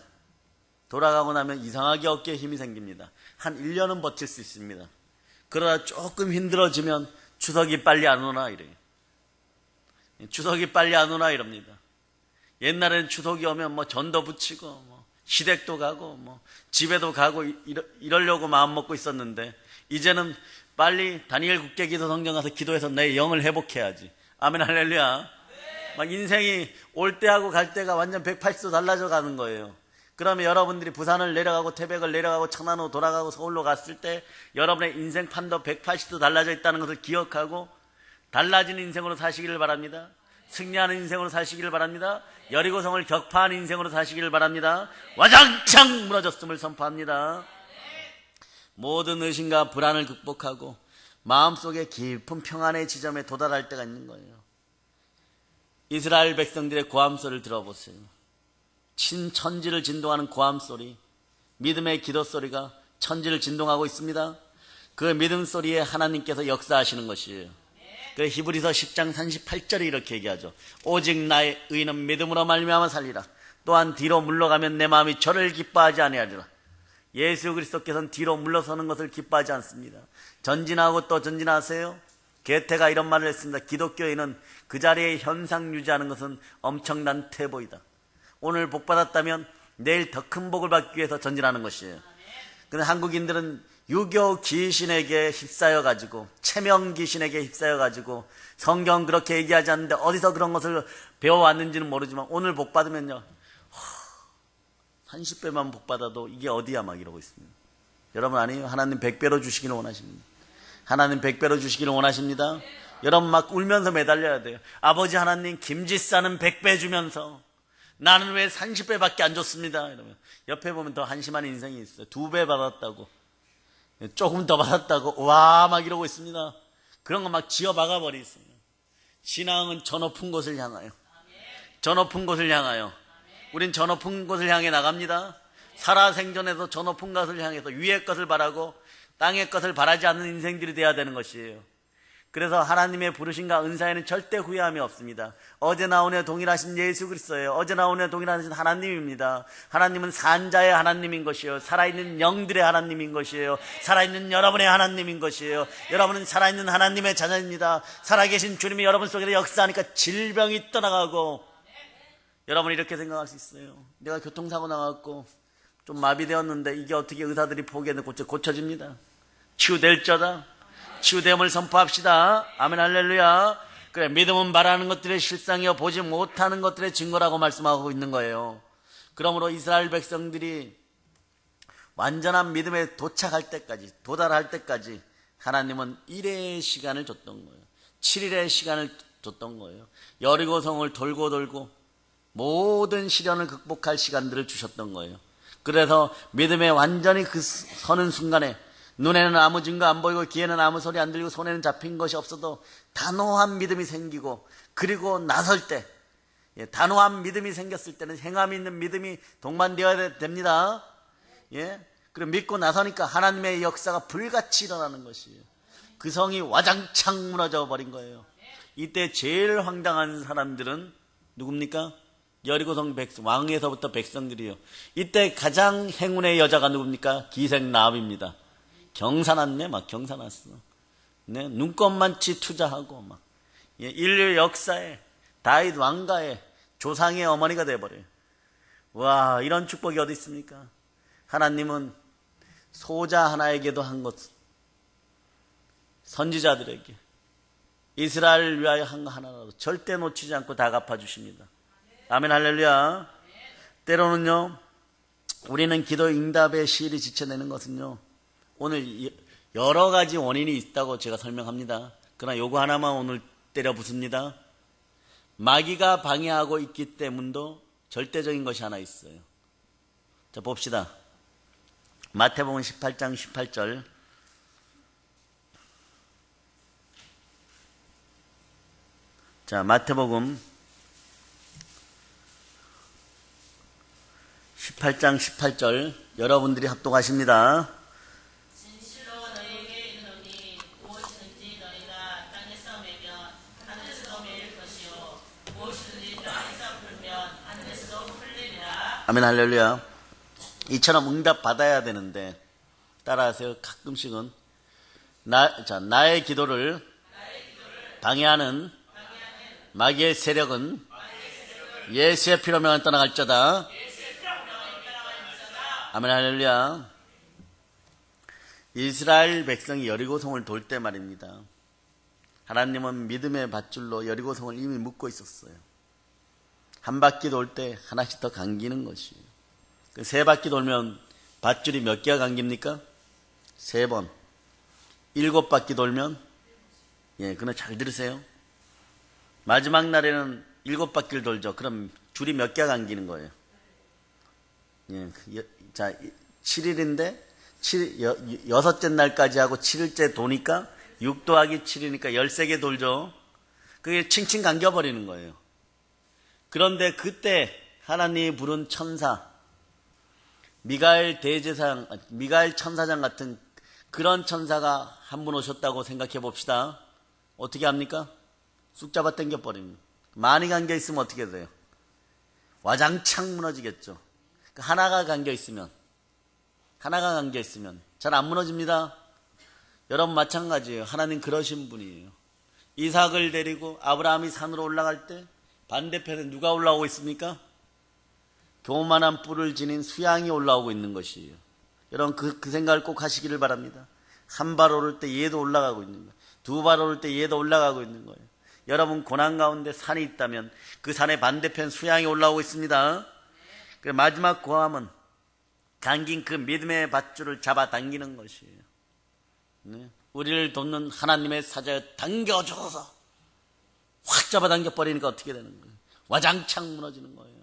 돌아가고 나면 이상하게 어깨에 힘이 생깁니다. 한 1년은 버틸 수 있습니다. 그러다 조금 힘들어지면 추석이 빨리 안 오나 이래요. 추석이 빨리 안 오나 이럽니다. 옛날에는 추석이 오면 뭐 전도 붙이고 뭐 시댁도 가고 뭐 집에도 가고 이러려고 마음 먹고 있었는데 이제는 빨리 다니엘 국제기도 성경 가서 기도해서 내 영을 회복해야지. 아멘 할렐루야. 막 인생이 올 때하고 갈 때가 완전 180도 달라져 가는 거예요. 그러면 여러분들이 부산을 내려가고 태백을 내려가고 청남으로 돌아가고 서울로 갔을 때 여러분의 인생 판도 180도 달라져 있다는 것을 기억하고 달라진 인생으로 사시기를 바랍니다. 승리하는 인생으로 사시기를 바랍니다. 여리고성을 격파한 인생으로 사시기를 바랍니다. 와장창 무너졌음을 선포합니다. 모든 의심과 불안을 극복하고 마음속에 깊은 평안의 지점에 도달할 때가 있는 거예요. 이스라엘 백성들의 고함소리를 들어보세요. 천지를 진동하는 고함소리, 믿음의 기도소리가 천지를 진동하고 있습니다. 그 믿음 소리에 하나님께서 역사하시는 것이에요. 그래서 히브리서 10장 38절에 이렇게 얘기하죠. 오직 나의 의는 믿음으로 말미암아 살리라. 또한 뒤로 물러가면 내 마음이 저를 기뻐하지 아니하리라. 예수 그리스도께서는 뒤로 물러서는 것을 기뻐하지 않습니다. 전진하고 또 전진하세요. 게테가 이런 말을 했습니다. 기독교인은 그 자리에 현상 유지하는 것은 엄청난 퇴보이다. 오늘 복 받았다면 내일 더 큰 복을 받기 위해서 전진하는 것이에요. 그런데 한국인들은 유교 귀신에게 휩싸여가지고 체명 귀신에게 휩싸여가지고 성경 그렇게 얘기하지 않는데 어디서 그런 것을 배워왔는지는 모르지만 오늘 복 받으면요 30배만 복 받아도 이게 어디야 막 이러고 있습니다. 여러분 아니에요? 하나님 100배로 주시기를 원하십니다. 하나님 100배로 주시기를 원하십니다. 여러분 막 울면서 매달려야 돼요. 아버지 하나님 김지사는 100배 주면서 나는 왜 30배밖에 안 줬습니다. 이러면 옆에 보면 더 한심한 인생이 있어요. 2배 받았다고 조금 더 받았다고 와 막 이러고 있습니다. 그런 거 막 지어 박아버리세요. 신앙은 저 높은 곳을 향하여 저 높은 곳을 향하여 우린 저 높은 곳을 향해 나갑니다. 살아생전에서 저 높은 곳을 향해서 위의 것을 바라고 땅의 것을 바라지 않는 인생들이 되어야 되는 것이에요. 그래서 하나님의 부르심과 은사에는 절대 후회함이 없습니다. 어제나 오늘 동일하신 예수 그리스도예요. 어제나 오늘 동일하신 하나님입니다. 하나님은 산자의 하나님인 것이에요. 살아있는 영들의 하나님인 것이에요. 살아있는 여러분의 하나님인 것이에요. 여러분은 살아있는 하나님의 자녀입니다. 살아계신 주님이 여러분 속에 역사하니까 질병이 떠나가고 여러분 이렇게 생각할 수 있어요. 내가 교통사고 나갖고 좀 마비되었는데 이게 어떻게 의사들이 포기했는데 고쳐집니다. 치유될 자다. 치유됨을 선포합시다. 아멘 할렐루야. 그래 믿음은 말하는 것들의 실상이요 보지 못하는 것들의 증거라고 말씀하고 있는 거예요. 그러므로 이스라엘 백성들이 완전한 믿음에 도착할 때까지 도달할 때까지 하나님은 1회의 시간을 줬던 거예요. 7일의 시간을 줬던 거예요. 여리고성을 돌고 모든 시련을 극복할 시간들을 주셨던 거예요. 그래서 믿음에 완전히 그 서는 순간에 눈에는 아무 증거 안 보이고 귀에는 아무 소리 안 들리고 손에는 잡힌 것이 없어도 단호한 믿음이 생기고 그리고 나설 때 단호한 믿음이 생겼을 때는 행함이 있는 믿음이 동반되어야 됩니다. 그리고 믿고 나서니까 하나님의 역사가 불같이 일어나는 것이에요. 그 성이 와장창 무너져 버린 거예요. 이때 제일 황당한 사람들은 누굽니까? 여리고성 백성, 왕에서부터 백성들이요. 이때 가장 행운의 여자가 누굽니까? 기생라합입니다. 경사났네, 막 경사났어. 네, 눈꽃만치 투자하고 막 인류 역사에 다윗 왕가의 조상의 어머니가 돼버려요. 와, 이런 축복이 어디 있습니까? 하나님은 소자 하나에게도 한 것, 선지자들에게 이스라엘을 위하여 한 거 하나라도 절대 놓치지 않고 다 갚아주십니다. 아멘 할렐루야. 때로는요 우리는 기도 응답의 시일이 지쳐내는 것은요 오늘 여러 가지 원인이 있다고 제가 설명합니다. 그러나 요거 하나만 오늘 때려 붓습니다. 마귀가 방해하고 있기 때문도 절대적인 것이 하나 있어요. 자 봅시다. 마태복음 18장 18절. 자 마태복음 18장 18절 여러분들이 합독하십니다. 진실로 너희에게 이르노니 무엇이든지 너희가 땅에서 매면 하늘에서도 매일 것이요 무엇이든지 땅에서 풀면 하늘에서도 풀리리라. 아멘 할렐루야. 이처럼 응답 받아야 되는데 따라하세요. 가끔씩은 나의 기도를 방해하는 마귀의 세력은 예수의 피로 명을 떠나갈지어다. 아멘 할렐루야. 이스라엘 백성이 여리고성을 돌 때 말입니다. 하나님은 믿음의 밧줄로 여리고성을 이미 묶고 있었어요. 한 바퀴 돌 때 하나씩 더 감기는 것이에요. 세 바퀴 돌면 밧줄이 몇 개가 감깁니까? 3번. 7바퀴 돌면, 그건 잘 들으세요. 마지막 날에는 7바퀴를 돌죠. 그럼 줄이 몇 개가 감기는 거예요? 자, 7일인데, 6째 날까지 하고 7일째 도니까 6 더하기 7이니까 13개 돌죠. 그게 칭칭 감겨버리는 거예요. 그런데 그때 하나님이 부른 천사, 미가엘 천사장 같은 그런 천사가 한 분 오셨다고 생각해 봅시다. 어떻게 합니까? 쑥 잡아 당겨버립니다. 많이 감겨 있으면 어떻게 돼요? 와장창 무너지겠죠. 하나가 감겨 있으면 잘 안 무너집니다. 여러분 마찬가지예요. 하나님 그러신 분이에요. 이삭을 데리고 아브라함이 산으로 올라갈 때 반대편에 누가 올라오고 있습니까? 교만한 뿔을 지닌 수양이 올라오고 있는 것이에요. 여러분 그 생각을 꼭 하시기를 바랍니다. 한 발 오를 때 얘도 올라가고 있는 거예요. 2발 오를 때 얘도 올라가고 있는 거예요. 여러분 고난 가운데 산이 있다면 그 산의 반대편 수양이 올라오고 있습니다. 그 마지막 고함은 감긴 그 믿음의 밧줄을 잡아당기는 것이에요. 우리를 돕는 하나님의 사자여 당겨줘서 확 잡아당겨 버리니까 어떻게 되는 거예요? 와장창 무너지는 거예요.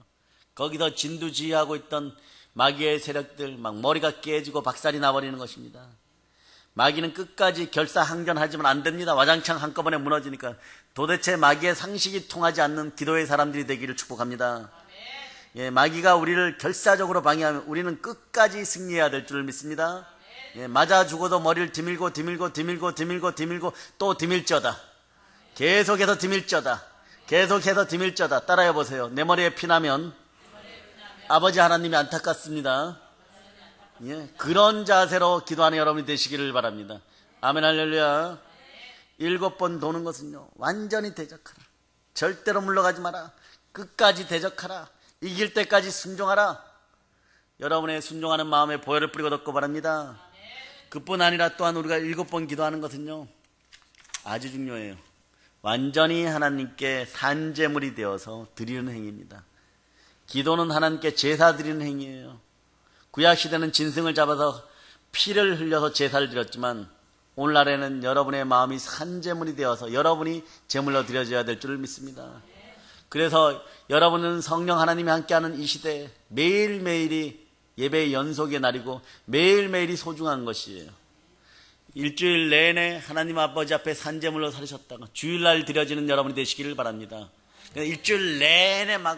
거기서 진두지휘하고 있던 마귀의 세력들 막 머리가 깨지고 박살이 나버리는 것입니다. 마귀는 끝까지 결사항전하지만 안 됩니다. 와장창 한꺼번에 무너지니까. 도대체 마귀의 상식이 통하지 않는 기도의 사람들이 되기를 축복합니다. 마귀가 우리를 결사적으로 방해하면 우리는 끝까지 승리해야 될 줄을 믿습니다. 맞아 죽어도 머리를 디밀고 또 디밀쩌다. 계속해서 디밀쩌다. 따라해 보세요. 내 머리에 피나면 아버지 하나님이 안타깝습니다. 그런 자세로 기도하는 여러분이 되시기를 바랍니다. 아멘 할렐루야. 7번 도는 것은요, 완전히 대적하라. 절대로 물러가지 마라. 끝까지 대적하라. 이길 때까지 순종하라. 여러분의 순종하는 마음에 보혈을 뿌리고 덮고 바랍니다. 그뿐 아니라 또한 우리가 7번 기도하는 것은요, 아주 중요해요. 완전히 하나님께 산제물이 되어서 드리는 행위입니다. 기도는 하나님께 제사 드리는 행위예요. 구약시대는 짐승을 잡아서 피를 흘려서 제사를 드렸지만 오늘날에는 여러분의 마음이 산제물이 되어서 여러분이 제물로 드려져야 될 줄을 믿습니다. 그래서 여러분은 성령 하나님이 함께하는 이 시대에 매일매일이 예배의 연속의 날이고 매일매일이 소중한 것이에요. 일주일 내내 하나님 아버지 앞에 산제물로 살으셨다가 주일날 드려지는 여러분이 되시기를 바랍니다. 일주일 내내 막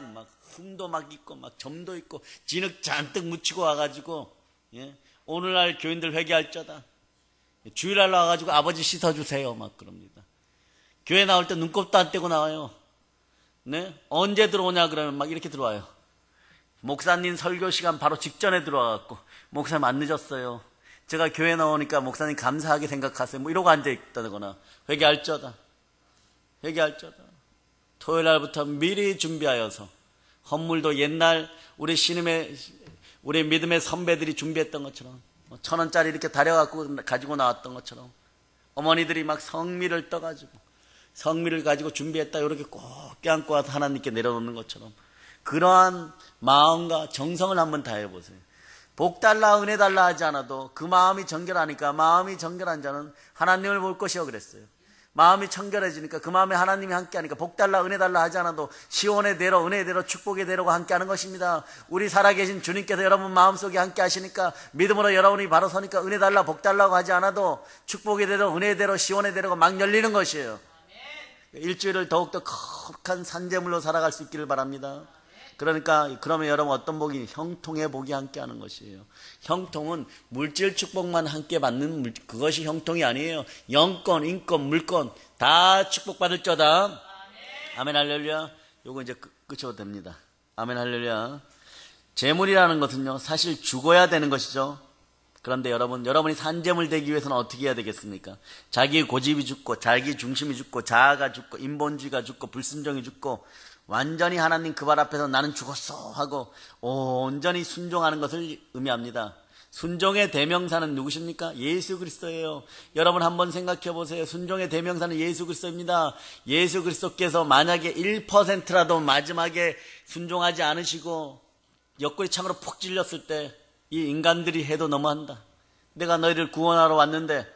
흠도 막 있고 막 점도 있고 진흙 잔뜩 묻히고 와가지고 오늘날 교인들 회개할자다. 주일날 와가지고 아버지 씻어주세요 막 그럽니다. 교회 나올 때 눈곱도 안 떼고 나와요. 언제 들어오냐 그러면 막 이렇게 들어와요. 목사님 설교 시간 바로 직전에 들어와갖고 목사님 안 늦었어요. 제가 교회 나오니까 목사님 감사하게 생각하세요. 뭐 이러고 앉아있다거나 회개할자다. 토요일 날부터 미리 준비하여서 헌물도 옛날 우리 믿음의 선배들이 준비했던 것처럼 1,000원짜리 이렇게 다려갖고 가지고 나왔던 것처럼 어머니들이 막 성미를 떠가지고 성미를 가지고 준비했다 이렇게 꼭 껴안고 와서 하나님께 내려놓는 것처럼 그러한 마음과 정성을 한번 다해보세요. 복 달라 은혜 달라 하지 않아도 그 마음이 정결하니까 마음이 정결한 자는 하나님을 볼 것이요 그랬어요. 마음이 청결해지니까 그 마음에 하나님이 함께하니까 복 달라 은혜 달라 하지 않아도 시온의 대로 은혜의 대로 축복의 대로가 함께하는 것입니다. 우리 살아계신 주님께서 여러분 마음속에 함께하시니까 믿음으로 여러분이 바로 서니까 은혜 달라 복 달라고 하지 않아도 축복의 대로 은혜의 대로 시온의 대로가 막 열리는 것이에요. 일주일을 더욱더 거룩한 산제물로 살아갈 수 있기를 바랍니다. 그러면 여러분 어떤 복이 형통의 복이 함께하는 것이에요. 형통은 물질 축복만 함께 받는 그것이 형통이 아니에요. 영권, 인권, 물권 다 축복받을 자다. 아멘 할렐루야. 요거 이제 끝으로 됩니다. 아멘 할렐루야. 재물이라는 것은요 사실 죽어야 되는 것이죠. 그런데 여러분이 산재물 되기 위해서는 어떻게 해야 되겠습니까? 자기 고집이 죽고 자기 중심이 죽고 자아가 죽고 인본주의가 죽고 불순종이 죽고 완전히 하나님 그 발 앞에서 나는 죽었어 하고 온전히 순종하는 것을 의미합니다. 순종의 대명사는 누구십니까? 예수 그리스도예요. 여러분 한번 생각해 보세요. 순종의 대명사는 예수 그리스도입니다. 예수 그리스도께서 만약에 1%라도 마지막에 순종하지 않으시고 옆구리 창으로 푹 찔렸을 때 이 인간들이 해도 너무한다. 내가 너희를 구원하러 왔는데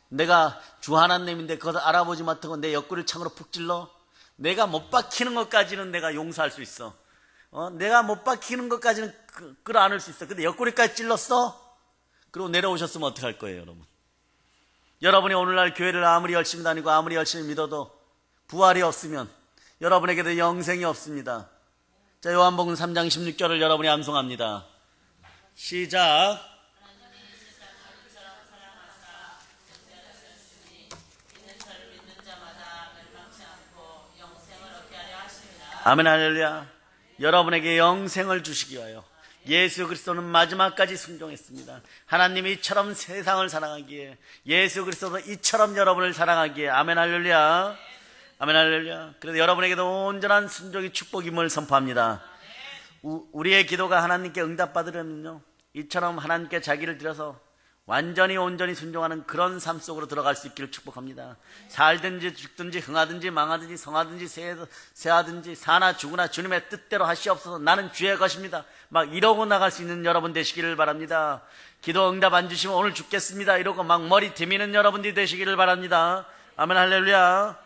내가 주 하나님인데 그것을 알아보지 못하고 내 옆구리 창으로 푹 찔러? 내가 못 박히는 것까지는 내가 용서할 수 있어. 내가 못 박히는 것까지는 끌어안을 수 있어. 근데 옆구리까지 찔렀어? 그리고 내려오셨으면 어떡할 거예요, 여러분? 여러분이 오늘날 교회를 아무리 열심히 다니고 아무리 열심히 믿어도 부활이 없으면 여러분에게도 영생이 없습니다. 자, 요한복음 3장 16절을 여러분이 암송합니다. 시작. 아멘 할렐루야. 여러분에게 영생을 주시기 위하여 예수 그리스도는 마지막까지 순종했습니다. 하나님이 이처럼 세상을 사랑하기에 예수 그리스도도 이처럼 여러분을 사랑하기에 아멘 할렐루야. 아멘 할렐루야. 그래서 여러분에게도 온전한 순종의 축복임을 선포합니다. 우리의 기도가 하나님께 응답받으려면요, 이처럼 하나님께 자기를 드려서 완전히 온전히 순종하는 그런 삶 속으로 들어갈 수 있기를 축복합니다. 살든지 죽든지 흥하든지 망하든지 성하든지 쇠하든지 사나 죽으나 주님의 뜻대로 하시옵소서. 나는 주의 것입니다. 막 이러고 나갈 수 있는 여러분 되시기를 바랍니다. 기도 응답 안 주시면 오늘 죽겠습니다 이러고 막 머리 디미는 여러분들이 되시기를 바랍니다. 아멘 할렐루야.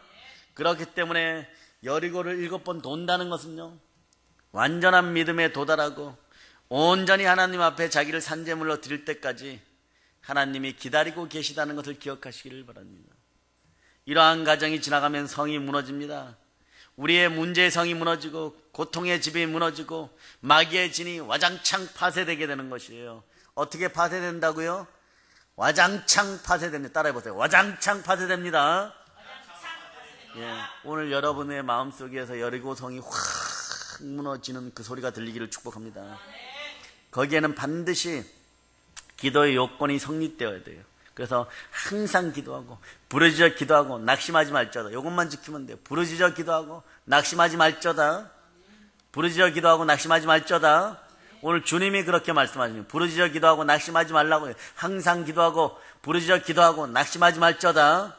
그렇기 때문에 여리고를 7번 돈다는 것은요, 완전한 믿음에 도달하고 온전히 하나님 앞에 자기를 산제물로 드릴 때까지 하나님이 기다리고 계시다는 것을 기억하시기를 바랍니다. 이러한 과정이 지나가면 성이 무너집니다. 우리의 문제의 성이 무너지고 고통의 집이 무너지고 마귀의 진이 와장창 파쇄되게 되는 것이에요. 어떻게 파쇄된다고요? 와장창 파쇄됩니다. 따라해보세요. 와장창 파쇄됩니다. 예, 오늘 여러분의 마음속에서 여리고 성이 확 무너지는 그 소리가 들리기를 축복합니다. 거기에는 반드시 기도의 요건이 성립되어야 돼요. 그래서 항상 기도하고 부르짖어 기도하고 낙심하지 말자다. 이것만 지키면 돼요. 부르짖어 기도하고 낙심하지 말자다. 부르짖어 기도하고 낙심하지 말자다. 오늘 주님이 그렇게 말씀하십니다. 부르짖어 기도하고 낙심하지 말라고요. 항상 기도하고 부르짖어 기도하고 낙심하지 말자다.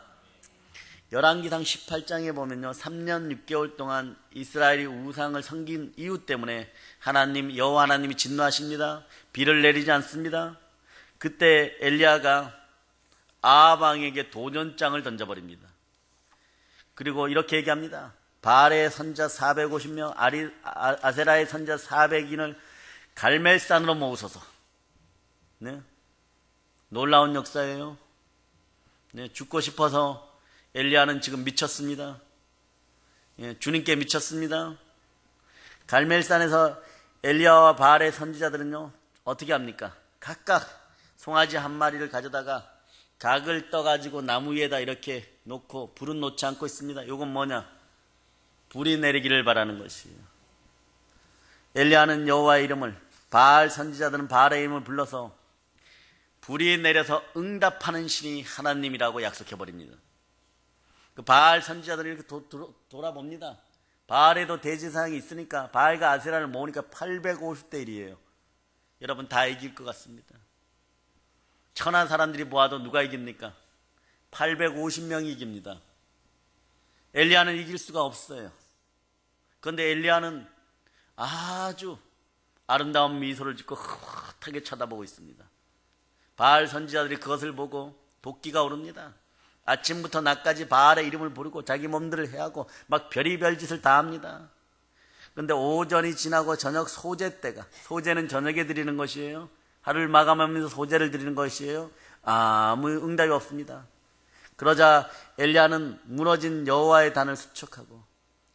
열왕기상 18장에 보면요, 3년 6개월 동안 이스라엘이 우상을 섬긴 이유 때문에 여호와 하나님이 진노하십니다. 비를 내리지 않습니다. 그때 엘리야가 아합 왕에게 도전장을 던져버립니다. 그리고 이렇게 얘기합니다. 바알의 선자 450명, 아세라의 선자 400인을 갈멜산으로 모으소서. 네? 놀라운 역사예요. 네, 죽고 싶어서 엘리야는 지금 미쳤습니다. 예, 주님께 미쳤습니다. 갈멜산에서 엘리야와 바알의 선지자들은요, 어떻게 합니까? 각각 송아지 한 마리를 가져다가 각을 떠가지고 나무 위에다 이렇게 놓고 불은 놓지 않고 있습니다. 이건 뭐냐? 불이 내리기를 바라는 것이에요. 엘리야는 여호와의 이름을, 바알 선지자들은 바알의 이름을 불러서 불이 내려서 응답하는 신이 하나님이라고 약속해버립니다. 그 바알 선지자들이 이렇게 돌아봅니다. 바알에도 대제사장이 있으니까 바알과 아세라를 모으니까 850대 1이에요. 여러분 다 이길 것 같습니다. 천한 사람들이 모아도 누가 이깁니까? 850명이 이깁니다. 엘리야는 이길 수가 없어요. 그런데 엘리야는 아주 아름다운 미소를 짓고 흐뭇하게 쳐다보고 있습니다. 바알 선지자들이 그것을 보고 도끼가 오릅니다. 아침부터 낮까지 바알의 이름을 부르고 자기 몸들을 해하고 막 별의별 짓을 다 합니다. 그런데 오전이 지나고 저녁 소제 때가, 소제는 저녁에 드리는 것이에요. 하루를 마감하면서 소제를 드리는 것이에요. 아무 응답이 없습니다. 그러자 엘리야는 무너진 여호와의 단을 수축하고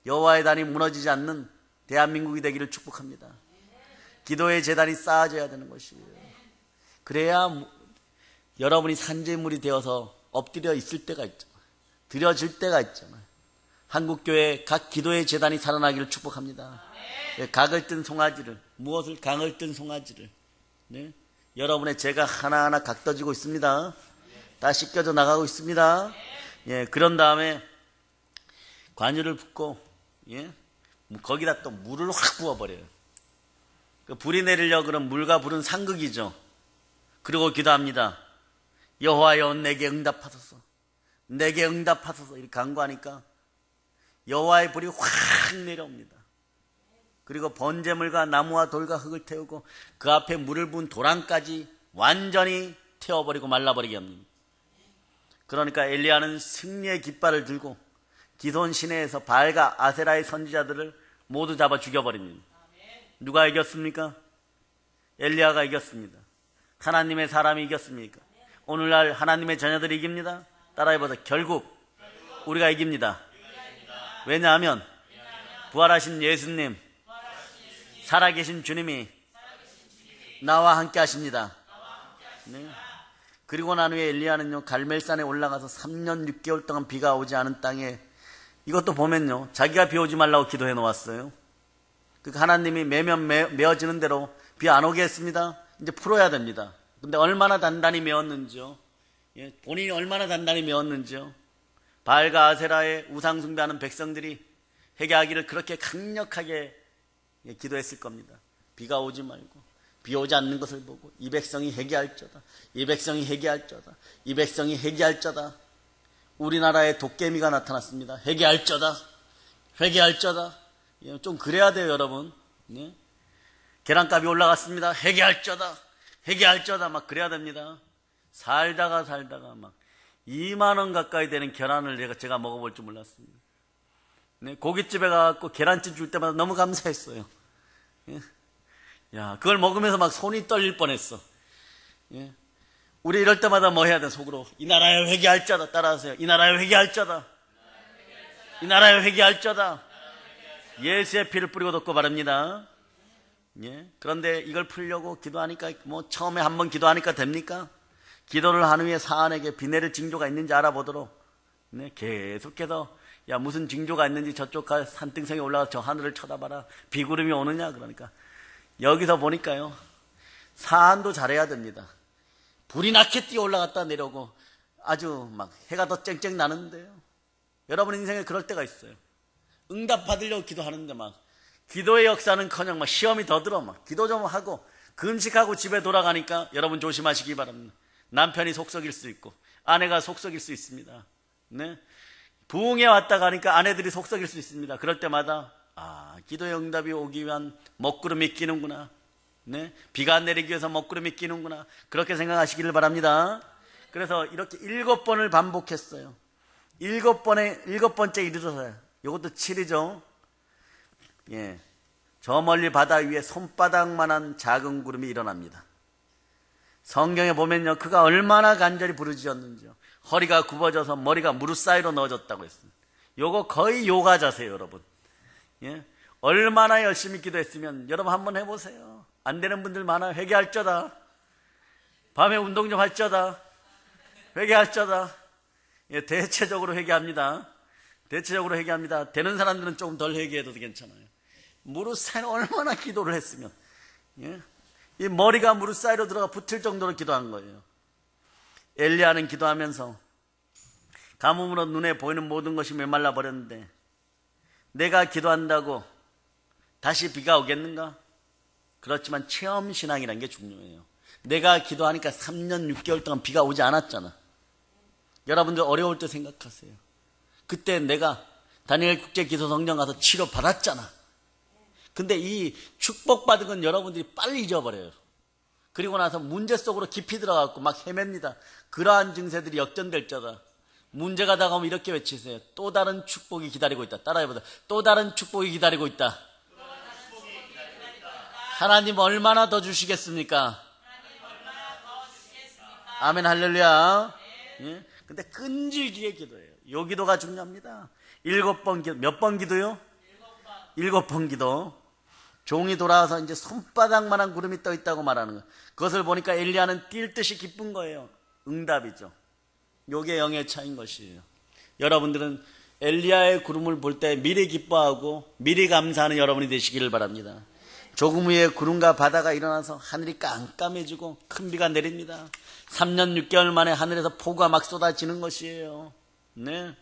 여호와의 단이 무너지지 않는 대한민국이 되기를 축복합니다. 기도의 제단이 쌓아져야 되는 것이에요. 그래야 여러분이 산재물이 되어서 엎드려 있을 때가 있잖아요. 드려질 때가 있잖아요. 한국교회 각 기도의 제단이 살아나기를 축복합니다. 각을 뜬 송아지를, 무엇을 강을 뜬 송아지를, 네? 여러분의 죄가 하나하나 각떠지고 있습니다. 다 씻겨져 나가고 있습니다. 예, 그런 다음에 관유를 붓고, 예, 거기다 또 물을 확 부어버려요. 그 불이 내리려고 그런 물과 불은 상극이죠. 그리고 기도합니다. 여호와여 내게 응답하소서, 내게 응답하소서 이렇게 간구하니까 여호와의 불이 확 내려옵니다. 그리고 번제물과 나무와 돌과 흙을 태우고 그 앞에 물을 부은 도랑까지 완전히 태워버리고 말라버리게 합니다. 그러니까 엘리야는 승리의 깃발을 들고 기손 시내에서 바알과 아세라의 선지자들을 모두 잡아 죽여버립니다. 누가 이겼습니까? 엘리야가 이겼습니다. 하나님의 사람이 이겼습니까? 오늘날 하나님의 자녀들이 이깁니다. 따라해보세요. 결국 우리가 이깁니다. 왜냐하면 부활하신 예수님, 살아계신 주님이 나와 함께 하십니다. 네. 그리고 난 후에 엘리야는요, 갈멜산에 올라가서 3년 6개월 동안 비가 오지 않은 땅에, 이것도 보면요, 자기가 비 오지 말라고 기도해 놓았어요. 그러니까 하나님이 매면 메어지는 대로 비 안 오게 했습니다. 이제 풀어야 됩니다. 근데 얼마나 단단히 메었는지요. 예, 본인이 얼마나 단단히 메었는지요. 바알과 아세라의 우상 숭배하는 백성들이 회개하기를 그렇게 강력하게 기도했을 겁니다. 비가 오지 말고 비 오지 않는 것을 보고 이 백성이 회개할저다, 이 백성이 회개할저다, 이 백성이 회개할저다. 우리나라에 도깨미가 나타났습니다. 회개할저다, 회개할저다. 좀 그래야 돼요, 여러분. 네? 계란값이 올라갔습니다. 회개할저다, 회개할저다. 막 그래야 됩니다. 살다가 막 2만 원 가까이 되는 계란을 제가 먹어볼 줄 몰랐습니다. 네? 고깃집에 가서 계란찜 줄 때마다 너무 감사했어요. 예? 야, 그걸 먹으면서 막 손이 떨릴 뻔했어. 예? 우리 이럴 때마다 뭐 해야 돼, 속으로? 이 나라에 회개할 자다. 따라하세요. 이 나라에 회개할 자다. 이 나라에 회개할 자다. 예수의 피를 뿌리고 덮고 바릅니다. 예? 그런데 이걸 풀려고 기도하니까, 뭐 처음에 한번 기도하니까 됩니까? 기도를 한 후에 사안에게 비 내릴 징조가 있는지 알아보도록, 네? 계속해서, 야, 무슨 징조가 있는지 저쪽 산등성에 올라가 저 하늘을 쳐다봐라. 비구름이 오느냐? 그러니까. 여기서 보니까요, 사안도 잘해야 됩니다. 불이 나게 뛰어 올라갔다 내려오고 아주 막 해가 더 쨍쨍 나는데요. 여러분 인생에 그럴 때가 있어요. 응답 받으려고 기도하는데 막 기도의 역사는커녕 막 시험이 더 들어. 막 기도 좀 하고 금식하고 집에 돌아가니까 여러분 조심하시기 바랍니다. 남편이 속썩일 수 있고 아내가 속썩일 수 있습니다. 네? 부흥에 왔다 가니까 아내들이 속썩일 수 있습니다. 그럴 때마다 기도의 응답이 오기 위한 먹구름이 끼는구나. 네? 비가 내리기 위해서 먹구름이 끼는구나. 그렇게 생각하시기를 바랍니다. 그래서 이렇게 7번을 반복했어요. 7번째 이르러서요. 이것도 7이죠. 예. 저 멀리 바다 위에 손바닥만한 작은 구름이 일어납니다. 성경에 보면요, 그가 얼마나 간절히 부르짖었는지요. 허리가 굽어져서 머리가 무릎 사이로 넣어졌다고 했습니다. 요거 거의 요가 자세요, 여러분. 예? 얼마나 열심히 기도했으면 여러분 한번 해보세요. 안 되는 분들 많아요. 회개할저다. 밤에 운동 좀 할저다. 회개할저다. 예, 대체적으로 회개합니다. 대체적으로 회개합니다. 되는 사람들은 조금 덜 회개해도 괜찮아요. 무릎 사이에 얼마나 기도를 했으면, 예? 이 머리가 무릎 사이로 들어가 붙을 정도로 기도한 거예요. 엘리야는 기도하면서 가뭄으로 눈에 보이는 모든 것이 메말라 버렸는데 내가 기도한다고 다시 비가 오겠는가? 그렇지만 체험신앙이라는 게 중요해요. 내가 기도하니까 3년 6개월 동안 비가 오지 않았잖아. 여러분들 어려울 때 생각하세요. 그때 내가 다니엘 국제기도성전 가서 치료 받았잖아. 근데 이 축복받은 건 여러분들이 빨리 잊어버려요. 그리고 나서 문제 속으로 깊이 들어가고 막 헤맵니다. 그러한 증세들이 역전될 자다. 문제가 다가오면 이렇게 외치세요. 또 다른 축복이 기다리고 있다. 따라해보세요. 또 다른 축복이 기다리고 있다. 하나님 얼마나 더 주시겠습니까? 아멘, 할렐루야. 예? 근데 끈질기게 기도해요. 요 기도가 중요합니다. 7번 기도, 몇 번 기도요? 7번 기도. 종이 돌아와서 이제 손바닥만한 구름이 떠 있다고 말하는 거예요. 그것을 보니까 엘리야는 뛸 듯이 기쁜 거예요. 응답이죠. 요게 영의 차이인 것이에요. 여러분들은 엘리야의 구름을 볼 때 미리 기뻐하고 미리 감사하는 여러분이 되시기를 바랍니다. 조금 후에 구름과 바다가 일어나서 하늘이 깜깜해지고 큰 비가 내립니다. 3년 6개월 만에 하늘에서 폭우가 막 쏟아지는 것이에요. 네.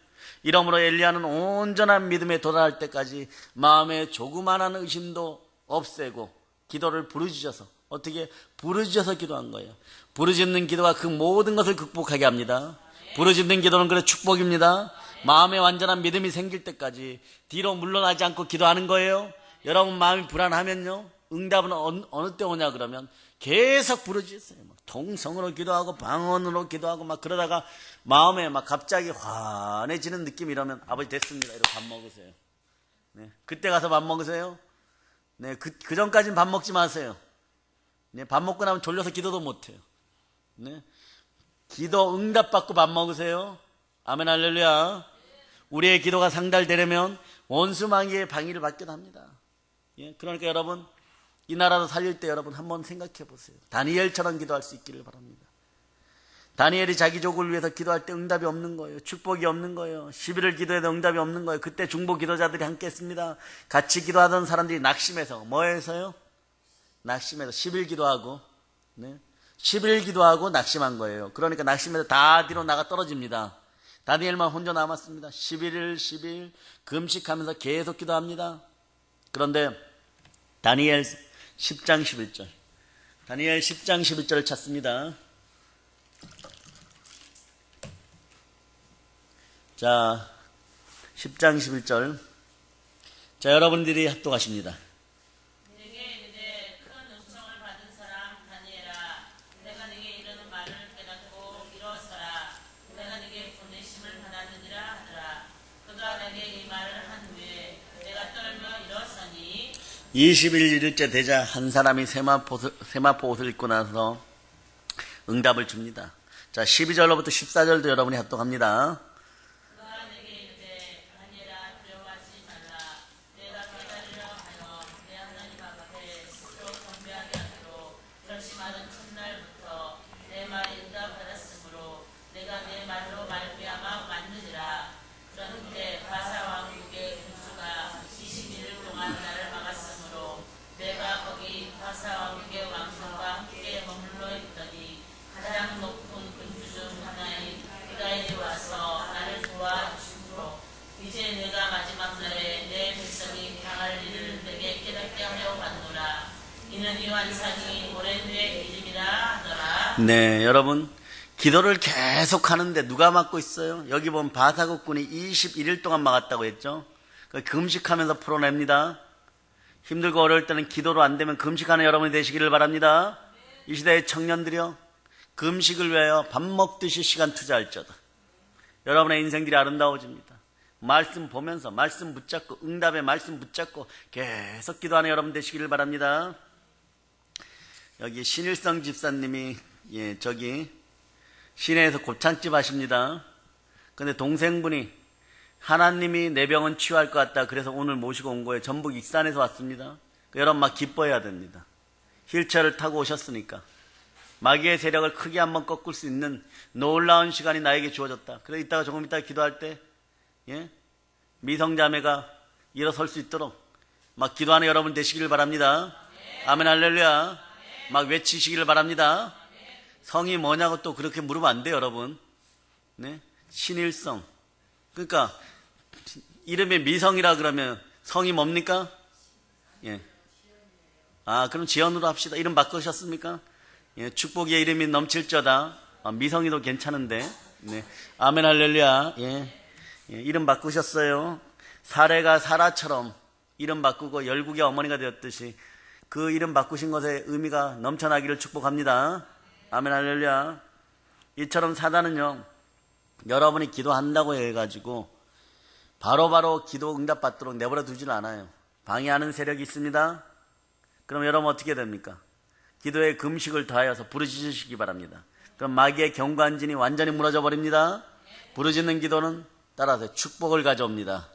이러므로 엘리야는 온전한 믿음에 도달할 때까지 마음에 조그마한 의심도 없애고 기도를 부르짖어서 어떻게? 부르짖어서 기도한 거예요. 부르짖는 기도가 그 모든 것을 극복하게 합니다. 부르짖는 기도는 그래 축복입니다. 마음에 완전한 믿음이 생길 때까지 뒤로 물러나지 않고 기도하는 거예요. 여러분 마음이 불안하면요, 응답은 어느 때 오냐 그러면 계속 부르짖으세요. 막 통성으로 기도하고 방언으로 기도하고 막 그러다가 마음에 막 갑자기 환해지는 느낌 이러면 아버지 됐습니다. 이러고 밥 먹으세요. 네, 그때 가서 밥 먹으세요. 네, 그 전까지는 밥 먹지 마세요. 네, 밥 먹고 나면 졸려서 기도도 못해요. 네, 기도 응답받고 밥 먹으세요. 아멘 할렐루야. 우리의 기도가 상달되려면 원수마귀의 방위를 받게 합니다. 예, 그러니까 여러분 이 나라도 살릴 때 여러분 한번 생각해 보세요. 다니엘처럼 기도할 수 있기를 바랍니다. 다니엘이 자기 족을 위해서 기도할 때 응답이 없는 거예요. 축복이 없는 거예요. 11일 기도해도 응답이 없는 거예요. 그때 중보 기도자들이 함께 했습니다. 같이 기도하던 사람들이 낙심해서 뭐해서요? 낙심해서 10일 기도하고, 네, 10일 기도하고 낙심한 거예요. 그러니까 낙심해서 다 뒤로 나가 떨어집니다. 다니엘만 혼자 남았습니다. 11일 금식하면서 계속 기도합니다. 그런데 다니엘 10장 11절, 다니엘 10장 11절을 찾습니다. 자, 10장 11절. 자, 여러분들이 합독하십니다. 내게 이르되 큰 은총을 받은 사람 다니엘아, 내가 네게 이르는 말을 깨닫고 일어서라. 내가 네게 보내심을 받았느니라 하더라. 그가 내게 이 말을 한 후에 내가 떨며 일어서니 21일째 되자 한 사람이 세마포 옷을 입고 나서 응답을 줍니다. 자, 12절로부터 14절도 여러분이 합독합니다. 그가 내게 이르되 다니엘아 두려워하지 말라. 내가 기다리려 하여 내 하나님 앞에 스스로 경배하게 하도록 결심하던 첫날부터 내 말이 응답받았으므로 내가 내 말로 말미암아 왔느니라. 그런데 바사 왕국의 군주가 21일 동안 나를 막았으므로 내가 거기 바사 왕국의 왕들과 함께 머물러 있더니 가장 높은 군주 중 하나인 미가엘이 와서 나를 도와주므로 이제 내가 마지막 날에 내 백성이 당할 일을 내게 깨닫게 하려고 왔노라. 이는 이 환상이 오랜 후의 일임이라 하더라. 네, 여러분 기도를 계속 하는데 누가 막고 있어요? 여기 보면 바사국군이 21일 동안 막았다고 했죠. 금식하면서 풀어냅니다. 힘들고 어려울 때는 기도로 안 되면 금식하는 여러분이 되시기를 바랍니다. 이 시대의 청년들이요, 금식을 위하여 밥 먹듯이 시간 투자할지어다. 여러분의 인생들이 아름다워집니다. 말씀 보면서 말씀 붙잡고 응답의 말씀 붙잡고 계속 기도하는 여러분 되시기를 바랍니다. 여기 신일성 집사님이 저기 시내에서 곱창집 하십니다. 근데 동생분이 하나님이 내 병은 치유할 것 같다 그래서 오늘 모시고 온 거예요. 전북 익산에서 왔습니다. 여러분 막 기뻐해야 됩니다. 휠체어를 타고 오셨으니까 마귀의 세력을 크게 한번 꺾을 수 있는 놀라운 시간이 나에게 주어졌다. 그래서 조금 이따가 기도할 때 미성자매가 일어설 수 있도록 막 기도하는 여러분 되시기를 바랍니다. 아멘 할렐루야. 막 외치시기를 바랍니다. 성이 뭐냐고 또 그렇게 물으면 안 돼요, 여러분. 네? 신일성. 그러니까 이름이 미성이라 그러면 성이 뭡니까? 예. 아, 그럼 지연으로 합시다. 이름 바꾸셨습니까? 예, 축복의 이름이 넘칠저다. 미성이도 괜찮은데. 네. 아멘 할렐루야. 예. 예, 이름 바꾸셨어요. 사례가 사라처럼 이름 바꾸고 열국의 어머니가 되었듯이 그 이름 바꾸신 것의 의미가 넘쳐나기를 축복합니다. 아멘 할렐루야. 이처럼 사단은요, 여러분이 기도한다고 해가지고 바로바로 기도 응답 받도록 내버려 두지는 않아요. 방해하는 세력이 있습니다. 그럼 여러분 어떻게 됩니까? 기도에 금식을 더하여서 부르짖으시기 바랍니다. 그럼 마귀의 경관진이 완전히 무너져 버립니다. 부르짖는 기도는 따라서 축복을 가져옵니다.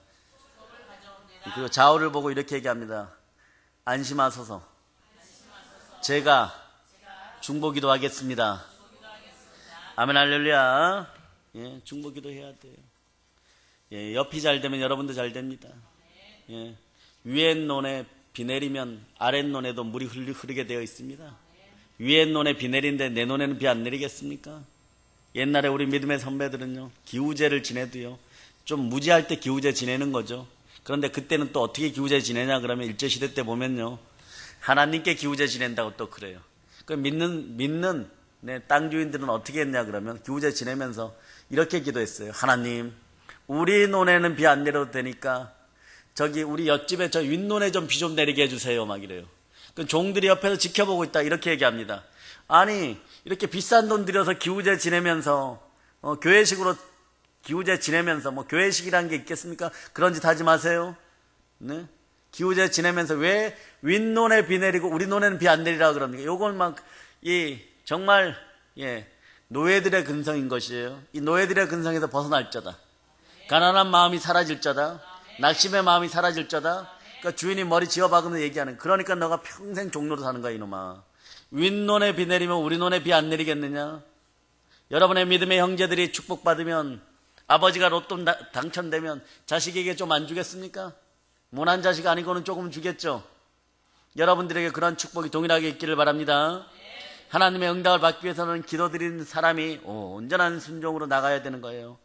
그리고 좌우를 보고 이렇게 얘기합니다. 안심하소서. 제가 중보기도 하겠습니다. 아멘 할렐루야. 예, 중보기도 해야 돼요. 예, 옆이 잘 되면 여러분도 잘 됩니다. 예, 위에 논에 비 내리면 아래 논에도 물이 흐르게 되어 있습니다. 위에 논에 비 내리는데 내 논에는 비 안 내리겠습니까? 옛날에 우리 믿음의 선배들은요, 기우제를 지내도요, 좀 무지할 때 기우제 지내는 거죠. 그런데 그때는 또 어떻게 기우제 지내냐 그러면 일제시대 때 보면요, 하나님께 기우제 지낸다고 또 그래요. 그 믿는 땅 주인들은 어떻게 했냐 그러면 기우제 지내면서 이렇게 기도했어요. 하나님, 우리 논에는 비 안 내려도 되니까 저기 우리 옆집에 저 윗논에 좀 비 좀 내리게 해주세요. 막 이래요. 그 종들이 옆에서 지켜보고 있다 이렇게 얘기합니다. 아니 이렇게 비싼 돈 들여서 기우제 지내면서 교회식으로 기우제 지내면서 뭐 교회식이라는 게 있겠습니까? 그런 짓 하지 마세요. 네? 기우제 지내면서 왜 윗논에 비 내리고 우리 논에는 비 안 내리라 그럽니까? 요건 막 정말 노예들의 근성인 것이에요. 이 노예들의 근성에서 벗어날 자다. 가난한 마음이 사라질 자다. 낙심의 마음이 사라질 자다. 그러니까 주인이 머리 지어박으면서 얘기하는, 그러니까 너가 평생 종로로 사는 거야 이놈아. 윗논에 비 내리면 우리 논에 비 안 내리겠느냐? 여러분의 믿음의 형제들이 축복받으면, 아버지가 로또 당첨되면 자식에게 좀 안 주겠습니까? 모난 자식 아니고는 조금 주겠죠. 여러분들에게 그런 축복이 동일하게 있기를 바랍니다. 하나님의 응답을 받기 위해서는 기도드리는 사람이 온전한 순종으로 나가야 되는 거예요.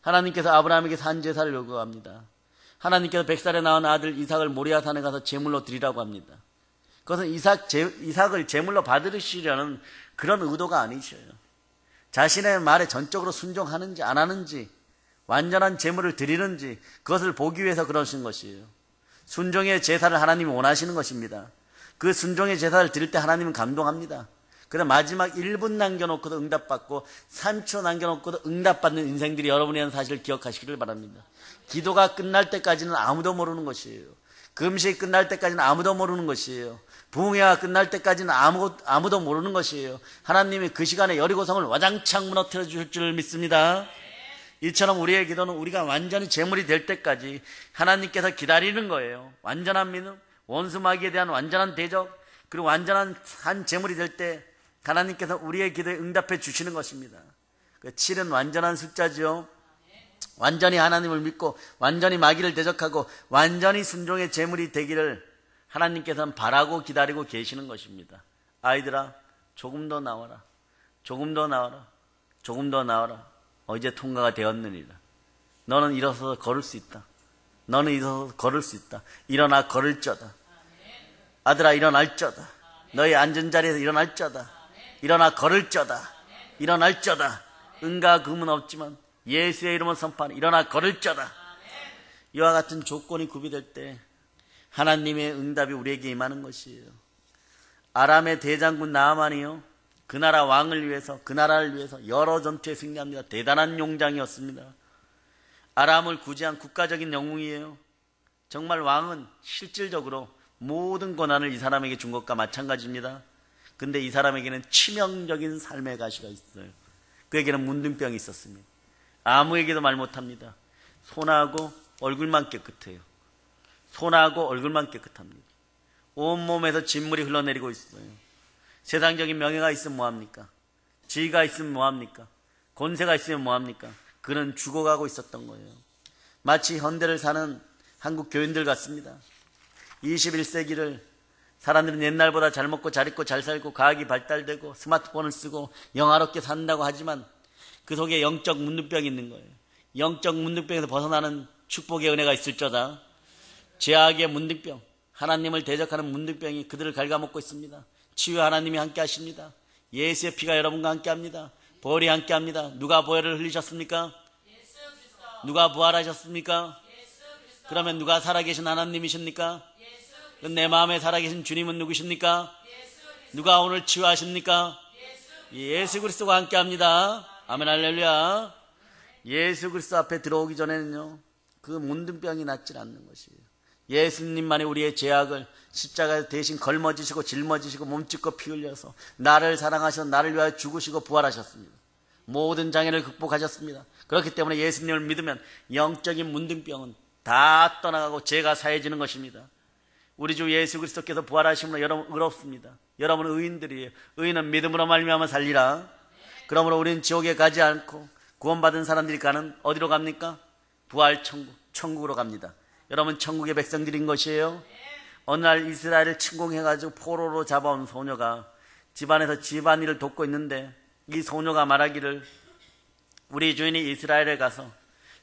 하나님께서 아브라함에게 산제사를 요구합니다. 하나님께서 100살에 낳은 아들 이삭을 모리아 산에 가서 제물로 드리라고 합니다. 그것은 이삭을 제물로 받으시려는 그런 의도가 아니셔요. 자신의 말에 전적으로 순종하는지 안 하는지, 완전한 제물을 드리는지, 그것을 보기 위해서 그러신 것이에요. 순종의 제사를 하나님이 원하시는 것입니다. 그 순종의 제사를 드릴 때 하나님은 감동합니다. 그래서 마지막 1분 남겨놓고도 응답받고 3초 남겨놓고도 응답받는 인생들이 여러분이라는 사실을 기억하시기를 바랍니다. 기도가 끝날 때까지는 아무도 모르는 것이에요. 금식이 끝날 때까지는 아무도 모르는 것이에요. 부흥회가 끝날 때까지는 아무도 모르는 것이에요. 하나님이 그 시간에 여리고성을 와장창 무너뜨려 주실 줄 믿습니다. 이처럼 우리의 기도는 우리가 완전히 제물이 될 때까지 하나님께서 기다리는 거예요. 완전한 믿음, 원수마귀에 대한 완전한 대적, 그리고 완전한 한 제물이 될 때 하나님께서 우리의 기도에 응답해 주시는 것입니다. 7은 완전한 숫자죠. 완전히 하나님을 믿고 완전히 마귀를 대적하고 완전히 순종의 제물이 되기를 하나님께서는 바라고 기다리고 계시는 것입니다. 아이들아, 조금 더 나와라. 조금 더 나와라. 조금 더 나와라. 이제 통과가 되었느니라. 너는 일어서서 걸을 수 있다. 너는 일어서서 걸을 수 있다. 일어나 걸을쩌다. 아들아, 일어날쩌다. 너희 앉은 자리에서 일어날쩌다. 일어나 걸을쩌다. 일어날쩌다. 은과 금은 없지만 예수의 이름을 선포하는 일어나 걸을쩌다. 이와 같은 조건이 구비될 때 하나님의 응답이 우리에게 임하는 것이에요. 아람의 대장군 나아만이요, 그 나라 왕을 위해서, 그 나라를 위해서 여러 전투에 승리합니다. 대단한 용장이었습니다. 아람을 구제한 국가적인 영웅이에요. 정말 왕은 실질적으로 모든 권한을 이 사람에게 준 것과 마찬가지입니다. 근데 이 사람에게는 치명적인 삶의 가시가 있어요. 그에게는 문둥병이 있었습니다. 아무에게도 말 못합니다. 손하고 얼굴만 깨끗해요. 손하고 얼굴만 깨끗합니다. 온몸에서 진물이 흘러내리고 있어요. 세상적인 명예가 있으면 뭐합니까? 지위가 있으면 뭐합니까? 권세가 있으면 뭐합니까? 그는 죽어가고 있었던 거예요. 마치 현대를 사는 한국 교인들 같습니다. 21세기를 사람들은 옛날보다 잘 먹고 잘 입고 잘 살고 과학이 발달되고 스마트폰을 쓰고 영화롭게 산다고 하지만 그 속에 영적 문둥병이 있는 거예요. 영적 문둥병에서 벗어나는 축복의 은혜가 있을저다. 죄악의 문둥병, 하나님을 대적하는 문둥병이 그들을 갉아먹고 있습니다. 치유 하나님이 함께 하십니다. 예수의 피가 여러분과 함께 합니다. 보혈이 함께 합니다. 누가 보혈을 흘리셨습니까? 누가 부활하셨습니까? 그러면 누가 살아계신 하나님이십니까? 내 마음에 살아계신 주님은 누구십니까? 누가 오늘 치유하십니까? 예수 그리스도가 함께 합니다. 아멘, 할렐루야. 예수 그리스도 앞에 들어오기 전에는요, 그 문둥병이 낫질 않는 것이에요. 예수님만이 우리의 죄악을 십자가에 대신 걸머지시고 짊어지시고 몸짓고 피 흘려서 나를 사랑하셔서 나를 위하여 죽으시고 부활하셨습니다. 모든 장애를 극복하셨습니다. 그렇기 때문에 예수님을 믿으면 영적인 문둥병은 다 떠나가고 죄가 사해지는 것입니다. 우리 주 예수 그리스도께서 부활하심으로 여러분 의롭습니다. 여러분은 의인들이에요. 의인은 믿음으로 말미암아 살리라. 그러므로 우리는 지옥에 가지 않고 구원받은 사람들이 가는 어디로 갑니까? 부활 천국, 천국으로 갑니다. 여러분 천국의 백성들인 것이에요. 어느 날 이스라엘을 침공해가지고 포로로 잡아온 소녀가 집안에서 집안일을 돕고 있는데 이 소녀가 말하기를 우리 주인이 이스라엘에 가서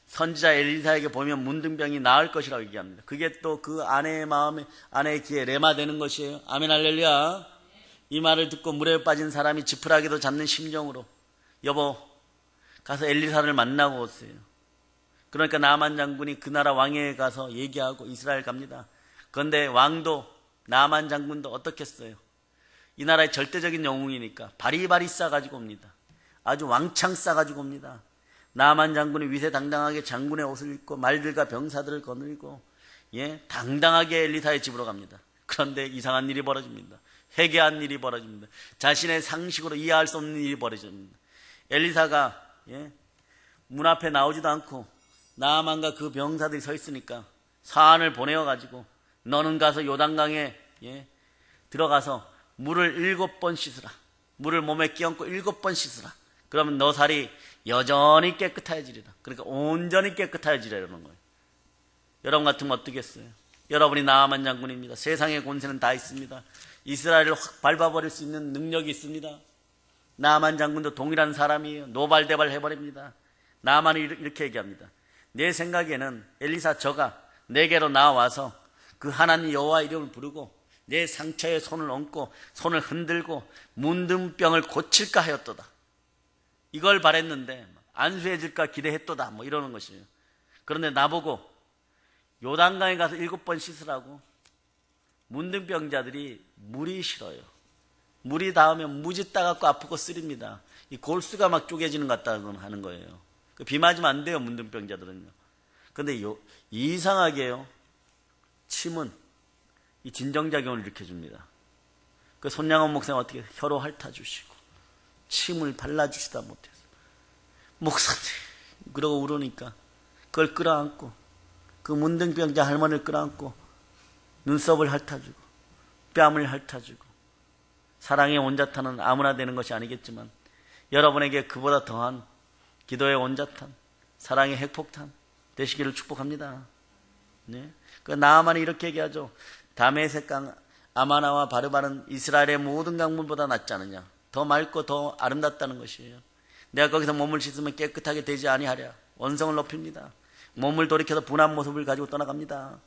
선지자 엘리사에게 보면 문둥병이 나을 것이라고 얘기합니다. 그게 또 그 아내의 마음에, 아내의 귀에 레마되는 것이에요. 아멘 할렐루야. 이 말을 듣고 물에 빠진 사람이 지푸라기도 잡는 심정으로 여보 가서 엘리사를 만나고 오세요. 그러니까 나만 장군이 그 나라 왕에게 가서 얘기하고 이스라엘 갑니다. 그런데 왕도 나만 장군도 어떻겠어요? 이 나라의 절대적인 영웅이니까 바리바리 싸가지고 옵니다. 아주 왕창 싸가지고 옵니다. 나만 장군이 위세당당하게 장군의 옷을 입고 말들과 병사들을 거느리고 당당하게 엘리사의 집으로 갑니다. 그런데 이상한 일이 벌어집니다. 회개한 일이 벌어집니다. 자신의 상식으로 이해할 수 없는 일이 벌어집니다. 엘리사가 문 앞에 나오지도 않고 나아만과 그 병사들이 서 있으니까 사안을 보내어가지고 너는 가서 요단강에 들어가서 물을 7번 씻으라. 물을 몸에 끼얹고 7번 씻으라. 그러면 너 살이 여전히 깨끗해지리라. 그러니까 온전히 깨끗해지리라는 거예요. 여러분 같으면 어떻겠어요? 여러분이 나아만 장군입니다. 세상의 권세는 다 있습니다. 이스라엘을 확 밟아버릴 수 있는 능력이 있습니다. 나아만 장군도 동일한 사람이에요. 노발대발 해버립니다. 나아만이 이렇게 얘기합니다. 내 생각에는 엘리사 저가 내게로 나와서 그 하나님 여호와 이름을 부르고 내 상처에 손을 얹고 손을 흔들고 문둥병을 고칠까 하였도다. 이걸 바랬는데 안수해질까 기대했도다. 뭐 이러는 것이에요. 그런데 나보고 요단강에 가서 7번 씻으라고. 문둥병자들이 물이 싫어요. 물이 닿으면 무지 따갑고 아프고 쓰립니다. 이 골수가 막 쪼개지는 것 같다고 하는 거예요. 비 맞으면 안 돼요, 문둥병자들은요. 그런데 이상하게요, 침은 이 진정작용을 일으켜줍니다. 그 손양원 목사님 어떻게 혀로 핥아주시고 침을 발라주시다 못해서 목사님 그러고 울으니까 그걸 끌어안고 그 문둥병자 할머니를 끌어안고 눈썹을 핥아주고 뺨을 핥아주고 사랑의 온자탄은 아무나 되는 것이 아니겠지만 여러분에게 그보다 더한 기도의 온자탄, 사랑의 핵폭탄 되시기를 축복합니다. 네? 그 나아만이 이렇게 얘기하죠. 다메섹 강 아마나와 바르바는 이스라엘의 모든 강물보다 낫지 않느냐. 더 맑고 더 아름답다는 것이에요. 내가 거기서 몸을 씻으면 깨끗하게 되지 아니하랴. 원성을 높입니다. 몸을 돌이켜서 분한 모습을 가지고 떠나갑니다.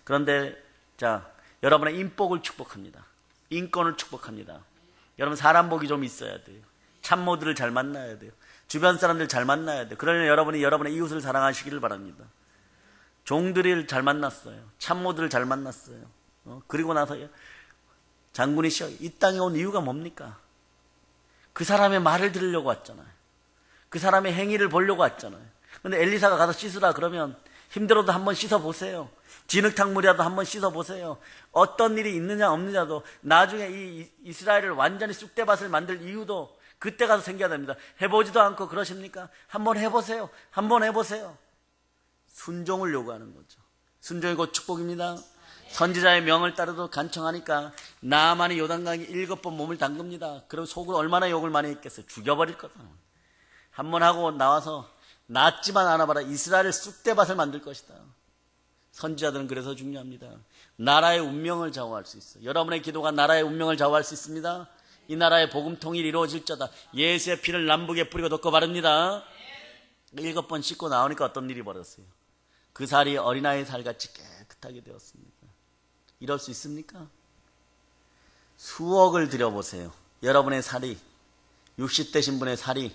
그런데 자, 여러분의 인복을 축복합니다. 인권을 축복합니다. 여러분 사람 복이 좀 있어야 돼요. 참모들을 잘 만나야 돼요. 주변 사람들 잘 만나야 돼요. 그러면 여러분이 여러분의 이웃을 사랑하시기를 바랍니다. 종들을 잘 만났어요. 참모들을 잘 만났어요. 그리고 나서 장군이 이 땅에 온 이유가 뭡니까? 그 사람의 말을 들으려고 왔잖아요. 그 사람의 행위를 보려고 왔잖아요. 근데 엘리사가 가서 씻으라 그러면 힘들어도 한번 씻어보세요. 진흙탕물이라도 한번 씻어보세요. 어떤 일이 있느냐 없느냐도 나중에 이 이스라엘을 완전히 쑥대밭을 만들 이유도 그때 가서 생겨야 됩니다. 해보지도 않고 그러십니까? 한번 해보세요. 한번 해보세요. 순종을 요구하는 거죠. 순종이 곧 축복입니다. 선지자의 명을 따르도 간청하니까 나아만이 요단강에 7번 몸을 담급니다. 그럼 속으로 얼마나 욕을 많이 했겠어요. 죽여버릴 거다. 한번 하고 나와서 낫지만 않아봐라. 이스라엘을 쑥대밭을 만들 것이다. 선지자들은 그래서 중요합니다. 나라의 운명을 좌우할 수 있어요. 여러분의 기도가 나라의 운명을 좌우할 수 있습니다. 이 나라의 복음 통일이 이루어질 자다. 예수의 피를 남북에 뿌리고 덮고 바릅니다. 7번 씻고 나오니까 어떤 일이 벌어졌어요. 그 살이 어린아이 살같이 깨끗하게 되었습니다. 이럴 수 있습니까? 수억을 들여보세요. 여러분의 살이 60대신 분의 살이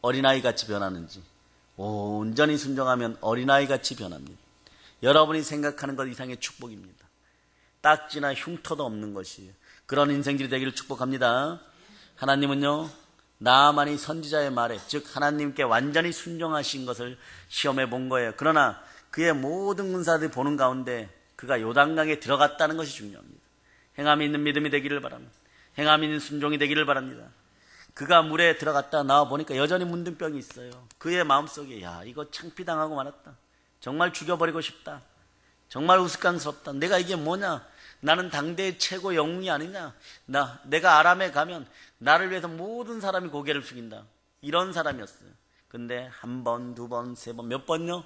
어린아이같이 변하는지 온전히 순종하면 어린아이같이 변합니다. 여러분이 생각하는 것 이상의 축복입니다. 딱지나 흉터도 없는 것이에요. 그런 인생들이 되기를 축복합니다. 하나님은요, 나아만이 선지자의 말에, 즉 하나님께 완전히 순종하신 것을 시험해 본 거예요. 그러나 그의 모든 군사들이 보는 가운데 그가 요단강에 들어갔다는 것이 중요합니다. 행함이 있는 믿음이 되기를 바랍니다. 행함이 있는 순종이 되기를 바랍니다. 그가 물에 들어갔다 나와 보니까 여전히 문둥병이 있어요. 그의 마음속에 야, 이거 창피당하고 말았다. 정말 죽여버리고 싶다. 정말 우스꽝스럽다. 내가 이게 뭐냐? 나는 당대의 최고 영웅이 아니냐? 내가 아람에 가면 나를 위해서 모든 사람이 고개를 숙인다. 이런 사람이었어요. 근데 한 번, 두 번, 세 번, 몇 번요?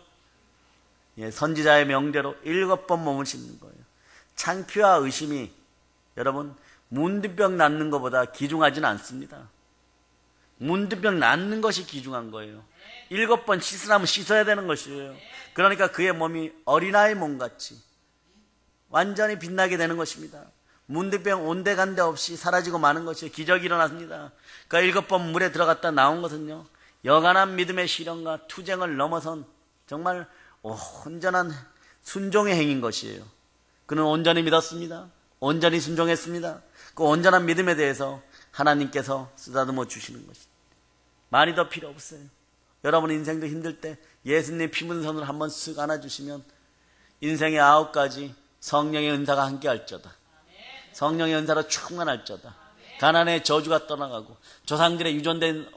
선지자의 명대로 7번 몸을 씻는 거예요. 창피와 의심이 여러분 문둥병 낫는 것보다 귀중하지는 않습니다. 문둥병 낫는 것이 귀중한 거예요. 7번 씻으라면 씻어야 되는 것이에요. 그러니까 그의 몸이 어린아이 몸같이 완전히 빛나게 되는 것입니다. 문둥병 온데간데 없이 사라지고 마는 것이 기적이 일어났습니다. 그 7번 물에 들어갔다 나온 것은요, 여간한 믿음의 시련과 투쟁을 넘어선 정말 온전한 순종의 행인 것이에요. 그는 온전히 믿었습니다. 온전히 순종했습니다. 그 온전한 믿음에 대해서 하나님께서 쓰다듬어 주시는 것입니다. 많이 더 필요 없어요. 여러분 인생도 힘들 때 예수님 피 묻은 손을 한번 쓱 안아주시면 인생의 9가지 성령의 은사가 함께할저다. 성령의 은사로 충만할저다. 가난의 저주가 떠나가고 조상들의 유전된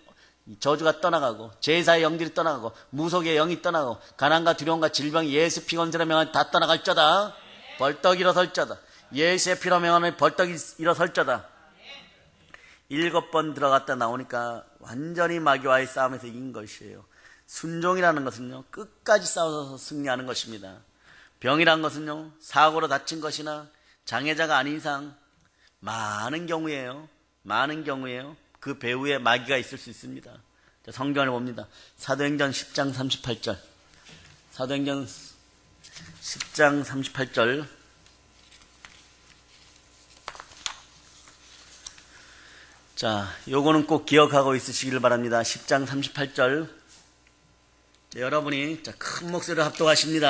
저주가 떠나가고 제사의 영들이 떠나가고 무속의 영이 떠나가고 가난과 두려움과 질병이 예수 피 건세라 명하니 다 떠나갈저다. 벌떡 일어설저다. 예수의 피로 명하니 벌떡 일어설저다. 7번 들어갔다 나오니까 완전히 마귀와의 싸움에서 이긴 것이에요. 순종이라는 것은요, 끝까지 싸워서 승리하는 것입니다. 병이란 것은요, 사고로 다친 것이나 장애자가 아닌 이상 많은 경우에요, 그 배후에 마귀가 있을 수 있습니다. 성경을 봅니다. 사도행전 10장 38절. 사도행전 10장 38절. 자, 요거는 꼭 기억하고 있으시길 바랍니다. 10장 38절. 여러분이 큰 목소리로 합독하십니다.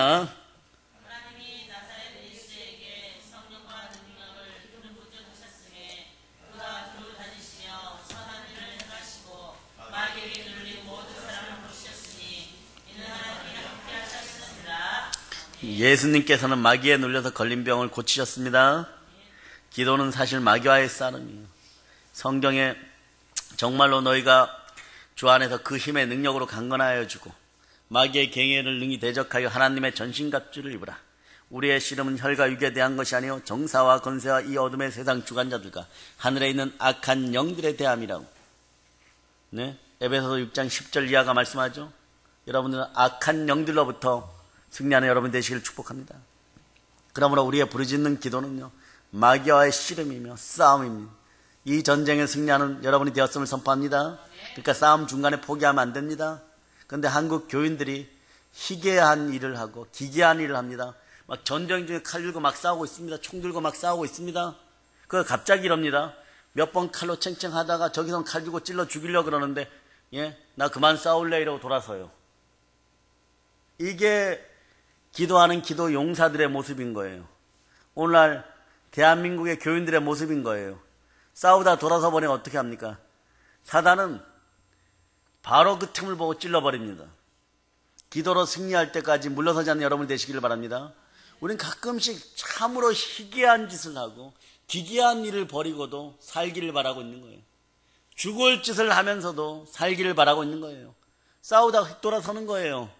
하나님이 나사렛 예수에게 성령과 능력을 그는 붙여 주셨음에 그가 두루 다니시며 선한 일을 행하시고 마귀에게 눌린 모든 사람을 보셨으니 이는 하나님이 함께 하셨느니라. 예수님께서는 마귀에 눌려서 걸린 병을 고치셨습니다. 기도는 사실 마귀와의 싸움이에요. 성경에 정말로 너희가 주 안에서 그 힘의 능력으로 강건하여 주고 마귀의 경외를 능히 대적하여 하나님의 전신갑주를 입으라. 우리의 씨름은 혈과 육에 대한 것이 아니요 정사와 권세와 이 어둠의 세상 주관자들과 하늘에 있는 악한 영들에 대함이라고. 네? 에베소서 6장 10절 이하가 말씀하죠. 여러분들은 악한 영들로부터 승리하는 여러분 되시기를 축복합니다. 그러므로 우리의 부르짖는 기도는요, 마귀와의 씨름이며 싸움입니다. 이 전쟁에 승리하는 여러분이 되었음을 선포합니다. 그러니까 싸움 중간에 포기하면 안 됩니다. 그런데 한국 교인들이 희귀한 일을 하고 기괴한 일을 합니다. 막 전쟁 중에 칼 들고 막 싸우고 있습니다. 총 들고 막 싸우고 있습니다. 그거 갑자기 이럽니다. 몇 번 칼로 챙챙하다가 저기서 칼 들고 찔러 죽이려고 그러는데, 예, 나 그만 싸울래 이러고 돌아서요. 이게 기도하는 기도 용사들의 모습인 거예요. 오늘날 대한민국의 교인들의 모습인 거예요. 싸우다 돌아서 보니 어떻게 합니까? 사단은 바로 그 틈을 보고 찔러버립니다. 기도로 승리할 때까지 물러서지 않는 여러분 되시기를 바랍니다. 우린 가끔씩 참으로 희귀한 짓을 하고 기괴한 일을 벌이고도 살기를 바라고 있는 거예요. 죽을 짓을 하면서도 살기를 바라고 있는 거예요. 싸우다 돌아서는 거예요.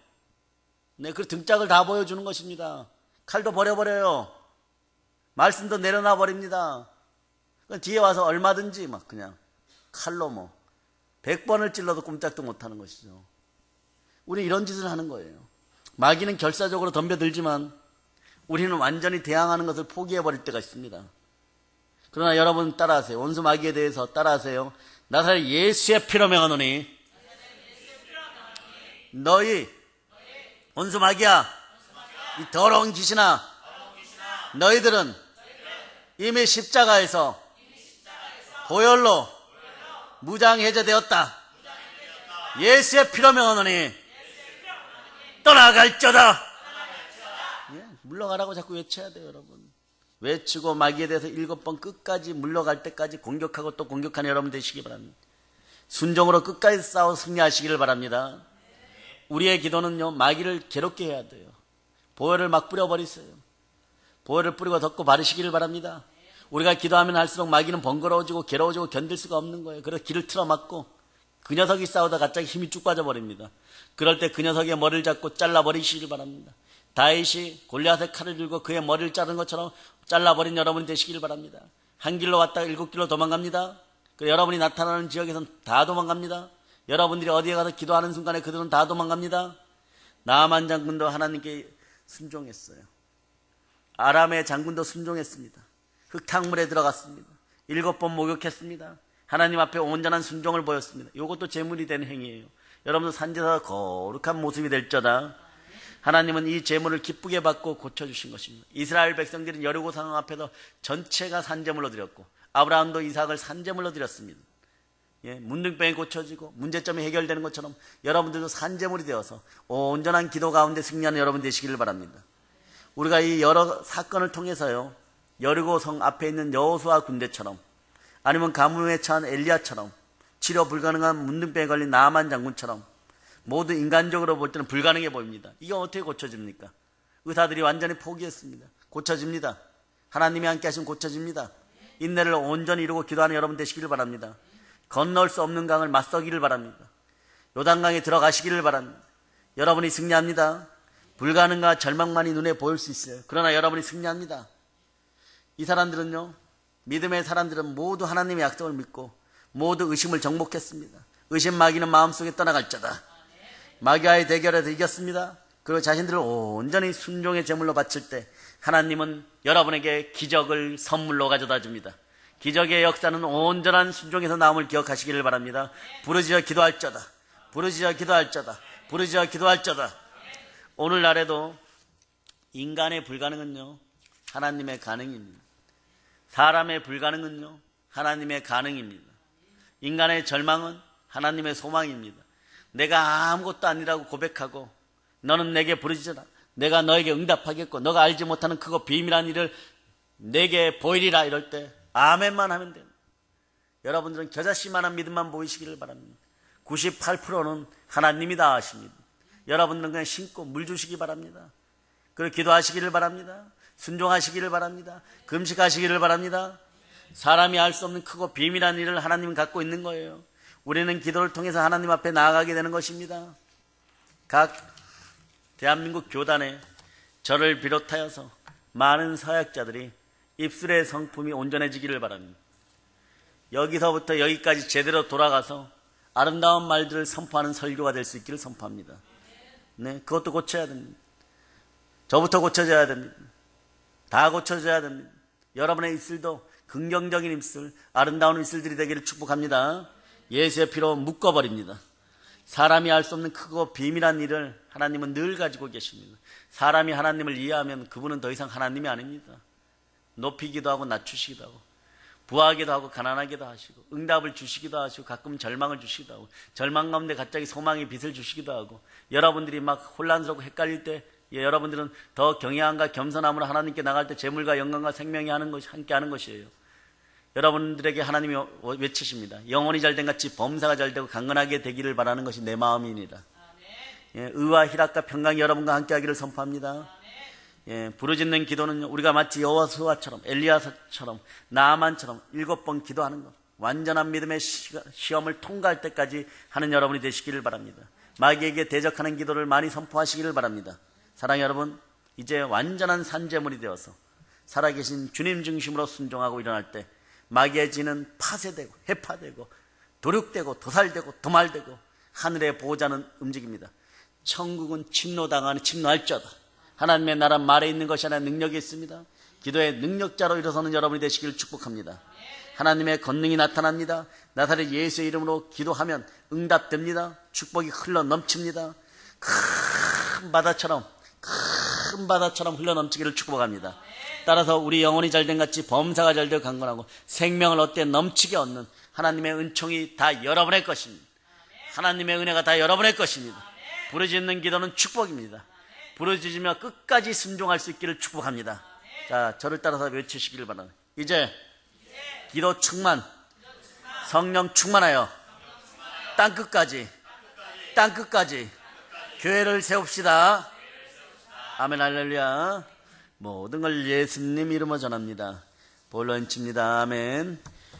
네, 그 등짝을 다 보여주는 것입니다. 칼도 버려버려요. 말씀도 내려놔 버립니다. 뒤에 와서 얼마든지 막 그냥 칼로 100번을 찔러도 꼼짝도 못하는 것이죠. 우리 이런 짓을 하는 거예요. 마귀는 결사적으로 덤벼들지만 우리는 완전히 대항하는 것을 포기해버릴 때가 있습니다. 그러나 여러분 따라하세요. 원수 마귀에 대해서 따라하세요. 나사렛 예수의 피로 명하노니 너희 원수 마귀야, 이 더러운 귀신아, 너희들은 이미 십자가에서 보혈로 무장해제되었다. 예수의 피로 명하노니 떠나갈저다. 예, 물러가라고 자꾸 외쳐야 돼요, 여러분. 외치고 마귀에 대해서 7번 끝까지 물러갈 때까지 공격하고 또 공격하는 여러분 되시기 바랍니다. 순종으로 끝까지 싸워 승리하시기를 바랍니다. 우리의 기도는요, 마귀를 괴롭게 해야 돼요. 보혈을 막 뿌려버리세요. 보혈을 뿌리고 덮고 바르시기를 바랍니다. 우리가 기도하면 할수록 마귀는 번거로워지고 괴로워지고 견딜 수가 없는 거예요. 그래서 길을 틀어막고 그 녀석이 싸우다 갑자기 힘이 쭉 빠져버립니다. 그럴 때 그 녀석의 머리를 잡고 잘라버리시길 바랍니다. 다윗이 골리앗의 칼을 들고 그의 머리를 자른 것처럼 잘라버린 여러분이 되시길 바랍니다. 한 길로 왔다가 7길로 도망갑니다. 그 여러분이 나타나는 지역에서는 다 도망갑니다. 여러분들이 어디에 가서 기도하는 순간에 그들은 다 도망갑니다. 나아만 장군도 하나님께 순종했어요. 아람의 장군도 순종했습니다. 흙탕물에 들어갔습니다. 7번 목욕했습니다. 하나님 앞에 온전한 순종을 보였습니다. 이것도 제물이 되는 행위예요. 여러분도 산제사 거룩한 모습이 될저다. 하나님은 이 제물을 기쁘게 받고 고쳐주신 것입니다. 이스라엘 백성들은 여리고 상황 앞에서 전체가 산제물로 드렸고 아브라함도 이삭을 산제물로 드렸습니다. 문둥병이 고쳐지고 문제점이 해결되는 것처럼 여러분들도 산제물이 되어서 온전한 기도 가운데 승리하는 여러분 되시기를 바랍니다. 우리가 이 여러 사건을 통해서요, 여리고 성 앞에 있는 여호수아 군대처럼 아니면 가뭄에 처한 엘리야처럼 치료 불가능한 문둥병에 걸린 나아만 장군처럼 모두 인간적으로 볼 때는 불가능해 보입니다. 이게 어떻게 고쳐집니까? 의사들이 완전히 포기했습니다. 고쳐집니다. 하나님이 함께 하시면 고쳐집니다. 인내를 온전히 이루고 기도하는 여러분 되시기를 바랍니다. 건널 수 없는 강을 맞서기를 바랍니다. 요단강에 들어가시기를 바랍니다. 여러분이 승리합니다. 불가능과 절망만이 눈에 보일 수 있어요. 그러나 여러분이 승리합니다. 이 사람들은요, 믿음의 사람들은 모두 하나님의 약속을 믿고 모두 의심을 정복했습니다. 의심 마귀는 마음속에 떠나갈자다. 마귀와의 대결에서 이겼습니다. 그리고 자신들을 온전히 순종의 제물로 바칠 때 하나님은 여러분에게 기적을 선물로 가져다 줍니다. 기적의 역사는 온전한 순종에서 나옴을 기억하시기를 바랍니다. 부르짖어 기도할 자다. 부르짖어 기도할 자다. 부르짖어 기도할 자다. 오늘날에도 인간의 불가능은요, 하나님의 가능입니다. 사람의 불가능은요, 하나님의 가능입니다. 인간의 절망은 하나님의 소망입니다. 내가 아무것도 아니라고 고백하고 너는 내게 부르짖어라. 내가 너에게 응답하겠고 너가 알지 못하는 크고 비밀한 일을 내게 보이리라. 이럴 때 아멘만 하면 됩니다. 여러분들은 겨자씨만한 믿음만 보이시기를 바랍니다. 98%는 하나님이 다 하십니다. 여러분들은 그냥 신고 물 주시기 바랍니다. 그리고 기도하시기를 바랍니다. 순종하시기를 바랍니다. 금식하시기를 바랍니다. 사람이 알 수 없는 크고 비밀한 일을 하나님은 갖고 있는 거예요. 우리는 기도를 통해서 하나님 앞에 나아가게 되는 것입니다. 각 대한민국 교단에 저를 비롯하여서 많은 사역자들이 입술의 성품이 온전해지기를 바랍니다. 여기서부터 여기까지 제대로 돌아가서 아름다운 말들을 선포하는 설교가 될 수 있기를 선포합니다. 네, 그것도 고쳐야 됩니다. 저부터 고쳐져야 됩니다. 다 고쳐져야 됩니다. 여러분의 입술도 긍정적인 입술, 아름다운 입술들이 되기를 축복합니다. 예수의 피로 묶어버립니다. 사람이 알 수 없는 크고 비밀한 일을 하나님은 늘 가지고 계십니다. 사람이 하나님을 이해하면 그분은 더 이상 하나님이 아닙니다. 높이기도 하고 낮추시기도 하고 부하기도 하고 가난하기도 하시고 응답을 주시기도 하시고 가끔 절망을 주시기도 하고 절망 가운데 갑자기 소망의 빛을 주시기도 하고 여러분들이 막 혼란스럽고 헷갈릴 때 여러분들은 더 경외함과 겸손함으로 하나님께 나갈 때 재물과 영광과 생명이 함께 하는 것이에요. 여러분들에게 하나님이 외치십니다. 영혼이 잘된 같이 범사가 잘되고 강건하게 되기를 바라는 것이 내 마음입니다. 의와 희락과 평강이 여러분과 함께 하기를 선포합니다. 부르짖는 기도는 우리가 마치 여호수아처럼 엘리야처럼 나아만처럼 7번 기도하는 것, 완전한 믿음의 시험을 통과할 때까지 하는 여러분이 되시기를 바랍니다. 마귀에게 대적하는 기도를 많이 선포하시기를 바랍니다. 사랑하는 여러분, 이제 완전한 산제물이 되어서 살아계신 주님 중심으로 순종하고 일어날 때 마귀의 진은 파쇄되고 해파되고 도륙되고 도살되고 도말되고 하늘의 보호자는 움직입니다. 천국은 침노할 자다. 하나님의 나라 말에 있는 것이 아니라 능력이 있습니다. 기도의 능력자로 일어서는 여러분이 되시기를 축복합니다. 하나님의 권능이 나타납니다. 나사렛 예수의 이름으로 기도하면 응답됩니다. 축복이 흘러 넘칩니다. 큰 바다처럼 흘러 넘치기를 축복합니다. 따라서 우리 영혼이 잘된 같이 범사가 잘되고 강건하고 생명을 얻되 넘치게 얻는 하나님의 은총이 다 여러분의 것입니다. 하나님의 은혜가 다 여러분의 것입니다. 부르짖는 기도는 축복입니다. 부르짖으며 끝까지 순종할 수 있기를 축복합니다. 자, 저를 따라서 외치시기를 바랍니다. 이제 기도 충만, 성령 충만하여 땅끝까지 교회를 세웁시다. 아멘. 할렐루야. 모든 걸 예수님 이름으로 전합니다. 볼로 인칩니다. 아멘.